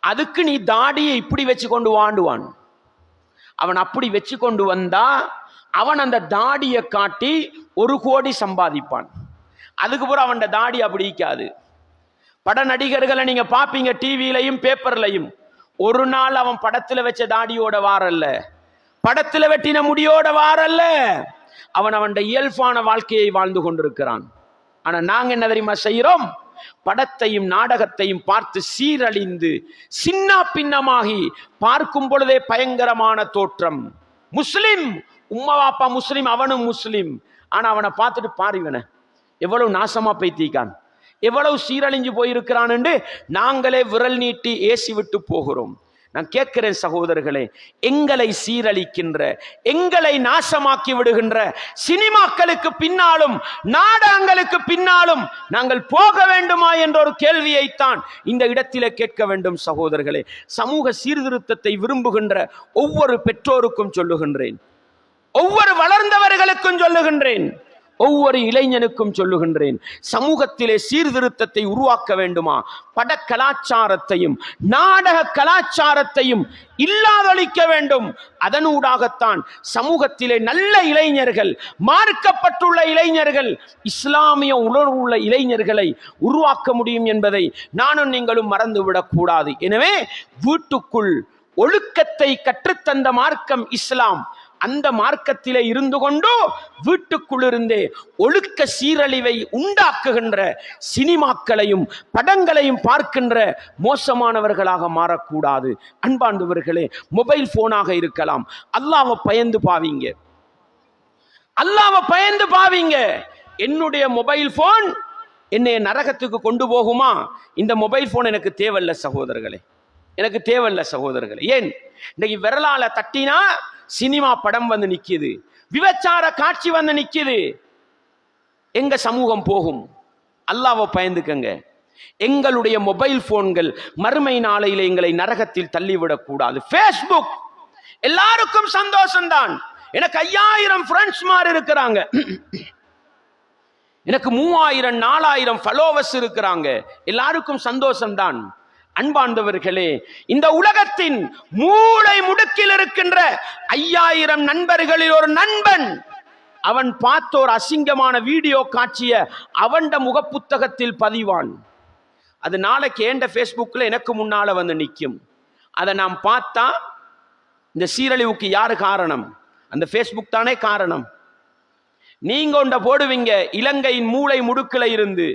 அதுக்கு நீ தாடியை இப்படி வச்சு கொண்டு வாண்டுவான். அவன் அப்படி வச்சு கொண்டு வந்தா அவன் அந்த தாடியை காட்டி 1 கோடி சம்பாதிப்பான். அதுக்கு பிறகு அவன் தாடி அப்படி இருக்காது. பட நடிகர்களை நீங்க பாப்பீங்க டிவிலையும் பேப்பர்லையும், ஒரு நாள் அவன் படத்துல வச்ச தாடியோட வாரல்ல, படத்துல வெட்டின முடியோட வாரல்ல. அவன் இயல்பான வாழ்க்கையை வாழ்ந்து கொண்டிருக்கிறான். ஆனா நாங்க என்ன தெரியுமா செய்யறோம்? படத்தையும் நாடகத்தையும் பார்த்து சீரழிந்து சின்ன பின்னமாகி பார்க்கும் பொழுதே பயங்கரமான தோற்றம். முஸ்லிம், உம்மா வாப்பா முஸ்லிம், அவனும் முஸ்லிம். ஆனா அவனை பார்த்துட்டு பாருவன எவ்வளவு நாசமா பைத்திக்கான், எவ்வளவு சீரழிஞ்சு போயிருக்கிறான் என்று நாங்களே விரல் நீட்டி ஏசி விட்டு போகிறோம். நான் கேட்கிறேன் சகோதரர்களே, எங்களை சீரழிக்கின்ற, எங்களை நாசமாக்கி விடுகின்ற சினிமாக்களுக்கு பின்னாலும் நாடகங்களுக்கு பின்னாலும் நாங்கள் போக வேண்டுமா என்ற ஒரு கேள்வியைத்தான் இந்த இடத்திலே கேட்க வேண்டும் சகோதரர்களே. சமூக சீர்திருத்தத்தை விரும்புகின்ற ஒவ்வொரு பெற்றோருக்கும் சொல்லுகின்றேன், ஒவ்வொரு வளர்ந்தவர்களுக்கும் சொல்லுகின்றேன், ஒவ்வொரு இளைஞனுக்கும் சொல்லுகின்றேன், சமூகத்திலே சீர்திருத்தத்தை உருவாக்க வேண்டுமா? பட கலாச்சாரத்தையும் நாடக கலாச்சாரத்தையும் இல்லாதொழிக்க வேண்டும். அதனூடாகத்தான் சமூகத்திலே நல்ல இளைஞர்கள், மார்க்கப்பட்டுள்ள இளைஞர்கள், இஸ்லாமிய உணர்வுள்ள இளைஞர்களை உருவாக்க முடியும் என்பதை நானும் நீங்களும் மறந்துவிடக் கூடாது. எனவே வீட்டுக்குள் ஒழுக்கத்தை கற்றுத்தந்த மார்க்கம் இஸ்லாம். அந்த மார்க்கத்திலே இருந்து கொண்டு வீட்டுக்குள்ளிருந்தே ஒழுக்க சீரழிவை உண்டாக்குகின்ற சினிமாக்களையும் படங்களையும் பார்க்கின்ற மோசமானவர்களாக மாறக்கூடாது. அன்பாண்டவர்களே, மொபைல் போனாக இருக்கலாம், அல்லாஹ்வை பயந்து பாவீங்க, அல்லாஹ்வை பயந்து பாவீங்க. என்னுடைய மொபைல் போன் என்னை நரகத்துக்கு கொண்டு போகுமா? இந்த மொபைல் போன் எனக்கு தேவையில்லை சகோதரர்களே, எனக்கு தேவையில்லை சகோதரர்களே. ஏன்? இன்னைக்கு விரலால தட்டினா சினிமா படம் வந்து நிக்குது, விபச்சார காட்சி வந்து நிக்குது. எங்க சமூகம் போகும்? அல்லாஹ்வை பயந்துக்கங்க. எங்களுடைய மொபைல் போன்கள் மறுமை நாளையில எங்களை நரகத்தில் தள்ளிவிடக் கூடாது. ஃபேஸ்புக் எல்லாருக்கும் சந்தோஷம்தான். எனக்கு 5000 ஃப்ரெண்ட்ஸ் மாதிரி இருக்கிறாங்க, எனக்கு 3000 4000 ஃபாலோவர்ஸ் இருக்கிறாங்க, எல்லாருக்கும் சந்தோஷம்தான். அன்பாண்டவர்களே, இந்த உலகத்தின் மூளை முடுக்கில் இருக்கின்ற 5000 நண்பர்களில் ஒரு நண்பன் அவன் பார்த்த ஒரு அசிங்கமான வீடியோ காட்சிய அவன் முகப்புத்தகத்தில் பதிவான். அது நாளைக்கு ஏண்ட ஃபேஸ்புக்கில் எனக்கு முன்னால வந்து நிற்கும். அதை நாம் பார்த்தா இந்த சீரழிவுக்கு யாரு காரணம்? அந்த ஃபேஸ்புக் தானே காரணம். நீங்க ஒண்ட போடுவீங்க, இலங்கையின் மூளை முடுக்கில இருந்து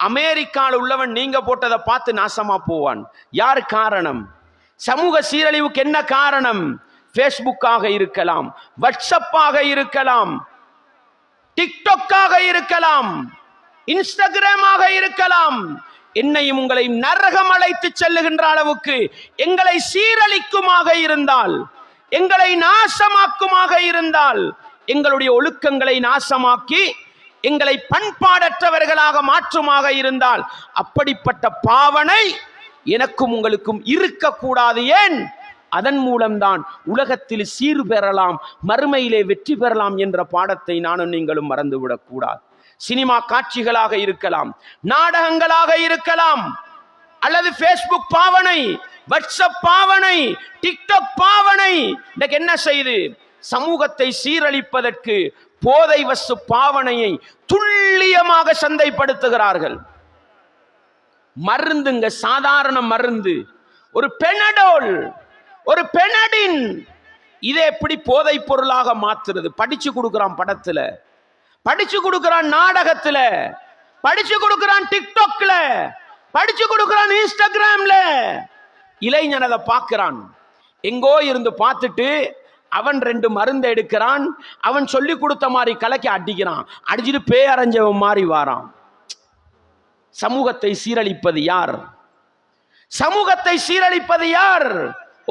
அமெரிக்காவில் உள்ளவன் நீங்க போட்டதை பார்த்து நாசமா போவான். யார் காரணம்? சமூக சீரழிவுக்கு என்ன காரணம்? ஃபேஸ்புக்காக இருக்கலாம், வாட்ஸ்அப்பாக இருக்கலாம், டிக்டாக்காக இருக்கலாம், இன்ஸ்டாகிராமாக இருக்கலாம். என்னையும் உங்களையும் நரகம் அழைத்து செல்லுகின்ற அளவுக்கு எங்களை சீரழிக்குமாக இருந்தால், எங்களை நாசமாக்குமாக இருந்தால், எங்களுடைய ஒழுக்கங்களை நாசமாக்கி எங்களை பண்பாடற்றவர்களாக மாற்றுமாக இருந்தால், அப்படிப்பட்ட பாவனை எனக்கும் உங்களுக்கும் இருக்கக்கூடாது. ஏன்? அதன் மூலம்தான் உலகத்தில் சீர் பெறலாம், மறுமையிலே வெற்றி பெறலாம் என்ற பாடத்தை நானும் நீங்களும் மறந்துவிடக் கூடாது. சினிமா காட்சிகளாக இருக்கலாம், நாடகங்களாக இருக்கலாம், அல்லது பேஸ்புக் பாவனை, வாட்ஸ்அப் பாவனை, டிக்டாக் பாவனை இன்னைக்கு என்ன செய்து சமூகத்தை சீரழிப்பதற்கு போதை வஸ்து பாவனையை துல்லியமாக சந்தைப்படுத்துகிறார்கள். மருந்துங்க, சாதாரண மருந்து, ஒரு பெனடோல், ஒரு பெனடின், இதை எப்படி போதை பொருளாக மாத்துறது? படிச்சு கொடுக்கிறான் படத்துல, படிச்சு கொடுக்கிறான் நாடகத்துல, படிச்சு கொடுக்கிறான் டிக்டாக்ல, படிச்சு கொடுக்கிறான் இன்ஸ்டாகிராம்ல. இளைஞன் அதை பார்க்கிறான், எங்கோ இருந்து பார்த்துட்டு அவன் 2 மருந்தை எடுக்கிறான், அவன் சொல்லி கொடுத்த மாதிரி கலக்கி அடிக்கிறான், அடிச்சுட்டு பேயரைஞ்சவன் மாதிரி வாரான். சமூகத்தை சீரழிப்பது யார்? சமூகத்தை சீரழிப்பது யார்?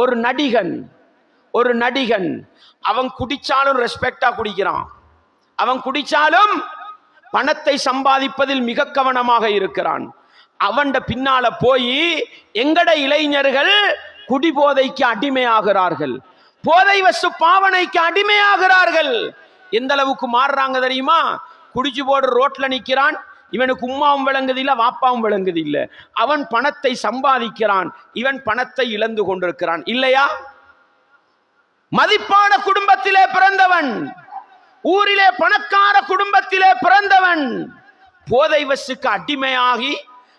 ஒரு நடிகன், ஒரு நடிகன். அவன் குடிச்சாலும் ரெஸ்பெக்டா குடிக்கிறான், அவன் குடிச்சாலும் பணத்தை சம்பாதிப்பதில் மிக கவனமாக இருக்கிறான். அவன் பின்னால போய் எங்கட இளைஞர்கள் குடிபோதைக்கு அடிமையாகிறார்கள், போதை வசு பாவனைக்கு அடிமையாகிறார்கள். எந்த அளவுக்கு மாறுறாங்க தெரியுமா? குடிச்சு போடு ரோட்ல நிக்கிறான், இவனுக்கு உம்மாவும் விளங்குது இல்ல, வாப்பாவும் விளங்குது இல்ல, அவன் பணத்தை சம்பாதிக்கிறான், இவன் பணத்தை இழந்து கொண்டிருக்கிறான். இல்லையா? மதிப்பான குடும்பத்திலே பிறந்தவன், ஊரிலே பணக்கார குடும்பத்திலே பிறந்தவன், போதை வசுக்கு அடிமையாகி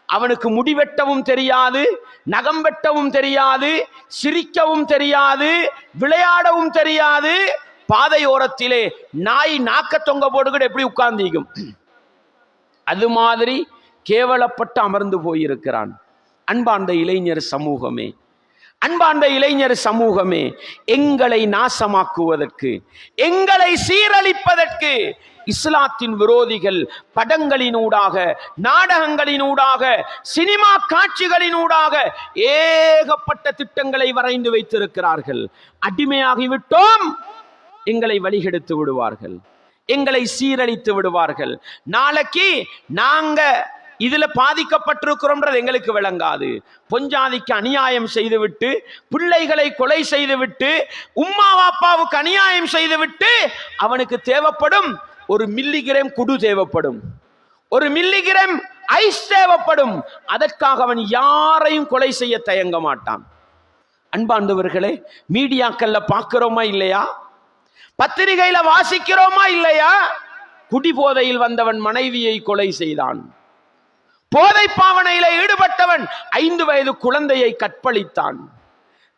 அவனுக்கு முடிவெட்டவும் தெரியாது, நகம் வெட்டவும் தெரியாது, சிரிக்கவும் தெரியாது, விளையாடவும் தெரியாது. பாதையோரத்திலே நாய் நாக்க தொங்க போட்டுக்கிட்டு எப்படி உட்கார்ந்திக்கும், அது மாதிரி கேவலப்பட்டு அமர்ந்து போயிருக்கிறான். அன்பார்ந்த இளைஞர் சமூகமே, அன்பார்ந்த இளைஞர் சமூகமே, எங்களை நாசமாக்குவதற்கு, எங்களை சீரழிப்பதற்கு இஸ்லாத்தின் விரோதிகள் படங்களினூடாக, நாடகங்களினூடாக, சினிமா காட்சிகளினூடாக ஏகப்பட்ட திட்டங்களை வரைந்து வைத்திருக்கிறார்கள். அடிமையாகிவிட்டோம், எங்களை வழிகெடுத்து விடுவார்கள், எங்களை சீரழித்து விடுவார்கள். நாளைக்கு நாங்க இதுல பாதிக்கப்பட்டிருக்கிறோம்ன்றது எங்களுக்கு விளங்காது. பொஞ்சாதிக்கு அநியாயம் செய்துவிட்டு, பிள்ளைகளை கொலை செய்துவிட்டு, உம்மா அப்பாவுக்கு அநியாயம் செய்துவிட்டு, அவனுக்கு தேவைப்படும் 1 மில்லிகிராம் குடு தேவைப்படும், 1 மில்லிகிராம் ஐஸ் தேவைப்படும். அதற்காக அவன் யாரையும் கொலை செய்ய தயங்க மாட்டான். அன்பார்ந்தவர்களே, மீடியாக்கள்ல பார்க்கிறோமா இல்லையா? பத்திரிகையில வாசிக்கிறோமா இல்லையா? குடிபோதையில் வந்தவன் மனைவியை கொலை செய்தான், போதை பாவனையில ஈடுபட்டவன் 5 வயது குழந்தையை கற்பழித்தான்,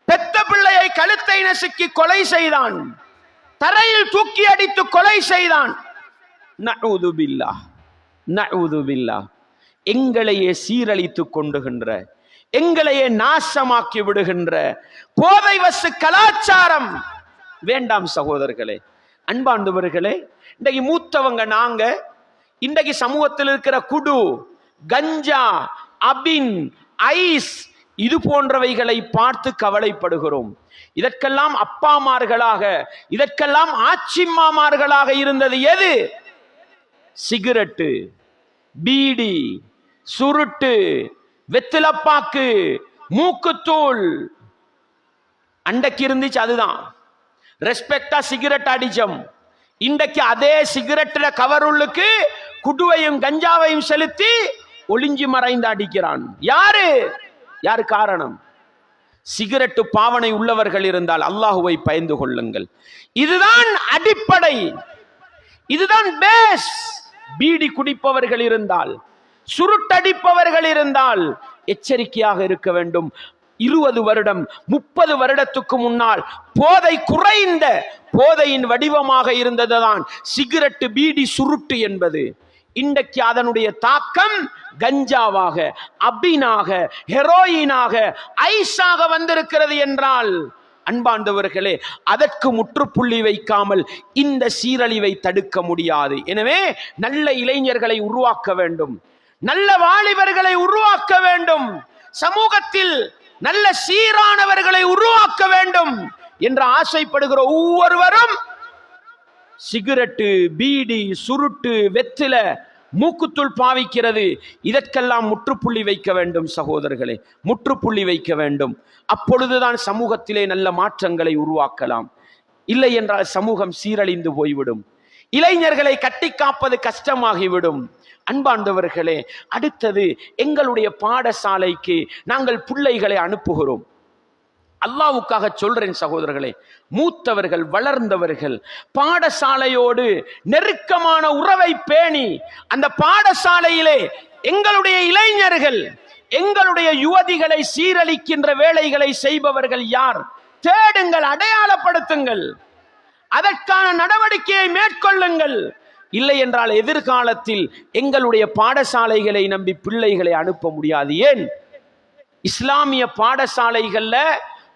பெத்த பிள்ளையை கழுத்தை நசுக்கி கொலை செய்தான், தரையில் தூக்கி அடித்து கொலை செய்தான். நஊது பில்லாஹ், நஊது பில்லாஹ். எங்களையே சீரழித்து கொண்டுகின்ற, எங்களையே நாசமாக்கி விடுகின்ற போதை வசு கலாச்சாரம் வேண்டாம் சகோதரர்களே. அன்பாண்டவர்களே, இன்றைக்கு மூத்தவங்க நாங்க, இன்றைக்கு சமூகத்தில் இருக்கிற குடு, கஞ்சா, அபின், ஐஸ், இது போன்றவைகளை பார்த்து கவலைப்படுகிறோம். இதற்கெல்லாம் அப்பாமார்களாக, இதற்கெல்லாம் ஆச்சிம்மாமார்களாக இருந்தது எது? சிகரெட்டு, பீடி, சுருட்டு, வெத்திலப்பாக்கு, மூக்குத்தூள். அன்றைக்கு இருந்துச்சு அதுதான் ரெஸ்பெக்டா சிகரெட் அடிச்சோம். இன்றைக்கு அதே சிகரெட்ல கவருள்ளுக்கு குடுவையும் கஞ்சாவையும் செலுத்தி ஒளிஞ்சி மறைந்து அடிக்கிறான். யாரு? யாரு காரணம்? சிகரெட்டு பாவனை உள்ளவர்கள் இருந்தால் அல்லாஹுவை பயந்து கொள்ளுங்கள். இதுதான் அடிப்படை, இதுதான் பேஸ். பீடி குடிப்பவர்கள் இருந்தால், சுருட்டடிப்பவர்கள் இருந்தால் எச்சரிக்கையாக இருக்க வேண்டும். 20 வருடம் 30 வருடத்துக்கு முன்னால் போதை குறைந்த போதையின் வடிவமாக இருந்ததுதான் சிகரெட்டு, பீடி, சுருட்டு என்பது. இன்றைக்கு அதனுடைய தாக்கம் கஞ்சாவாக, அபினாக, ஹெரோயினாக, ஐஸாக வந்திருக்கிறது என்றால் அன்பாண்டவர்களே, அதற்கு முற்றுப்புள்ளி வைக்காமல் இந்த சீரழிவை தடுக்க முடியாது. எனவே நல்ல இளைஞர்களை உருவாக்க வேண்டும், நல்ல வாலிபர்களை உருவாக்க வேண்டும், சமூகத்தில் நல்ல சீரானவர்களை உருவாக்க வேண்டும் என்று ஆசைப்படுகிற ஒவ்வொருவரும் சிகரெட்டு, பீடி, சுருட்டு, வெத்தில மூக்குத்துள் பாவிக்கிறது. இதற்கெல்லாம் முற்றுப்புள்ளி வைக்க வேண்டும் சகோதரர்களே, முற்றுப்புள்ளி வைக்க வேண்டும். அப்பொழுதுதான் சமூகத்திலே நல்ல மாற்றங்களை உருவாக்கலாம். இல்லை என்றால் சமூகம் சீரழிந்து போய்விடும். இளைஞர்களை கட்டி காப்பது கஷ்டமாகிவிடும். அன்பார்ந்தவர்களே, அடுத்தது எங்களுடைய பாடசாலைக்கு நாங்கள் பிள்ளைகளை அனுப்புகிறோம். அல்லாஹ்வுக்காக சொல்றேன் சகோதரர்களே, மூத்தவர்கள் வளர்ந்தவர்கள் பாடசாலையோடு நெருக்கமான உறவை பேணி அந்த பாடசாலையிலே எங்களுடைய இளைஞர்கள் எங்களுடைய யுவதிகளை சீரழிக்கின்ற வேலைகளை செய்பவர்கள் யார்? தேடுங்கள், அடையாளப்படுத்துங்கள், அதற்கான நடவடிக்கையை மேற்கொள்ளுங்கள். இல்லை என்றால் எதிர்காலத்தில் எங்களுடைய பாடசாலைகளை நம்பி பிள்ளைகளை அனுப்ப முடியாது. ஏன்? இஸ்லாமிய பாடசாலைகள்ல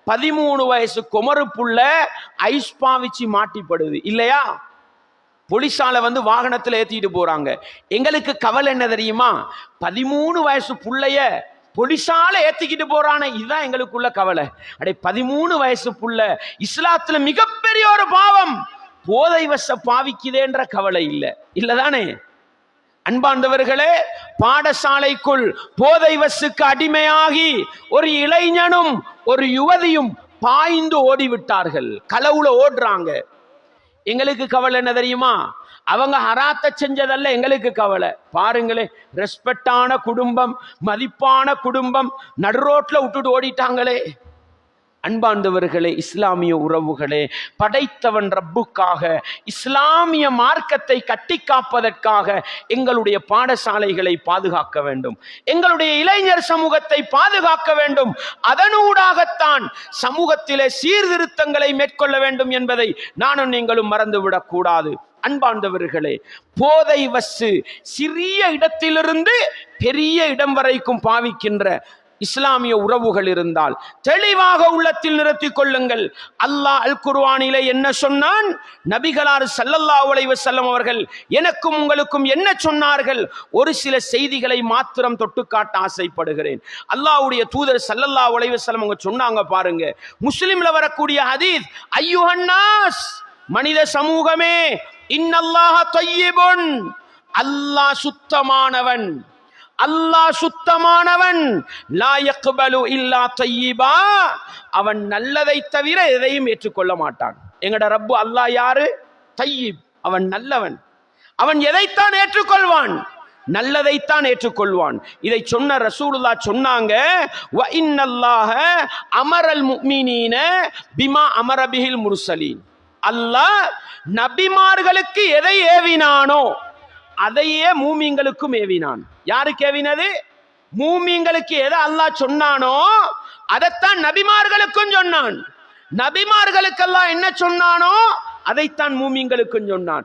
13 வயசு குமரு புள்ள ஐஸ் பாவிச்சு மாட்டிப்படுது இல்லையா? போலீஸால வாகனத்தில் ஏத்திட்டு போறாங்க. எங்களுக்கு கவலை என்ன தெரியுமா? 13 வயசு புள்ளைய போலீஸால ஏத்திக்கிட்டு போறானே, இதுதான் எங்களுக்குள்ள கவலை. அடே 13 வயசு புள்ள இஸ்லாத்துல மிகப்பெரிய ஒரு பாவம், போதை வச பாவிக்குதேன்ற கவலை இல்லை, இல்லதானே? அன்பார்ந்தவர்களே, பாடசாலைக்குள் போதை வசுக்கு அடிமையாகி ஒரு இளைஞனும் ஒரு யுவதியும் பாய்ந்து ஓடிவிட்டார்கள். களவுல ஓடுறாங்க. எங்களுக்கு கவலை என்ன தெரியுமா? அவங்க ஹராத்த செஞ்சதல்ல எங்களுக்கு கவலை. பாருங்களே, ரெஸ்பெக்டான குடும்பம், மதிப்பான குடும்பம் நடுரோட்ல விட்டுட்டு ஓடிட்டாங்களே. அன்பார்ந்தவர்களே, இஸ்லாமிய உறவுகளே, படைத்தவன் ரப்புக்காக இஸ்லாமிய மார்க்கத்தை கட்டி காப்பதற்காக எங்களுடைய பாடசாலைகளை பாதுகாக்க வேண்டும், எங்களுடைய இளைஞர் சமூகத்தை பாதுகாக்க வேண்டும். அதனூடாகத்தான் சமூகத்திலே சீர்திருத்தங்களை மேற்கொள்ள வேண்டும் என்பதை நானும் நீங்களும் மறந்துவிடக் கூடாது. அன்பார்ந்தவர்களே, போதை வசு சிறிய இடத்திலிருந்து பெரிய இடம் வரைக்கும் பாவிக்கின்ற இஸ்லாமிய உறவுகள் இருந்தால் தெளிவாக உள்ளத்தில் நிறுத்திக் கொள்ளுங்கள். அல்லாஹ் அல் குர்ஆனிலே என்ன சொன்னான்? நபிகளார் ஸல்லல்லாஹு அலைஹி வஸல்லம் அவர்கள் எனக்கும் உங்களுக்கும் என்ன சொன்னார்கள்? ஒரு சில செய்திகளை மாத்திரம் தொட்டு காட்ட ஆசைப்படுகிறேன். அல்லாஹ்வுடைய தூதர் ஸல்லல்லாஹு அலைஹி வஸல்லம் அவங்க சொன்னாங்க பாருங்க, முஸ்லிம்ல வரக்கூடிய ஹதீஸ், ஐயுஹன்னாஸ், மனித சமூகமே, இன்னல்லாஹ தய்யிபுன், அல்லாஹ் சுத்தமானவன், அல்லாஹ் சுத்தமானவன், லா யக்பலு இல்லா தய்யிபா, அவன் நல்லதை தவிர எதையும் ஏற்றுக்கொள்ள மாட்டான். எங்கட ரப்பு அல்லாஹ் யாரு? தய்யிப், அவன் நல்லவன். அவன் எதைத்தான் ஏற்றுக்கொள்வான்? நல்லதைத்தான் ஏற்றுக்கொள்வான். இதை சொன்ன ரசூலுல்லாஹ் சொன்னாங்க, வ இன்னல்லாஹ அமரல் முஃமினீன பிமா அமர பிஹில் முர்சலீன், அல்லாஹ் நபிமார்களுக்கு எதை ஏவினானோ அதையே மூமின்களுக்கும் ஏவினான். யாருக்கு ஏவினது? மூமின்களுக்கு எதை அல்லாஹ் சொன்னானோ அதைத்தான் நபிமார்களுக்கும் சொன்னான். நபிமார்களுக்கு அல்லாஹ் என்ன சொன்னானோ அதைத்தான் மூமின்களுக்கும் சொன்னான்.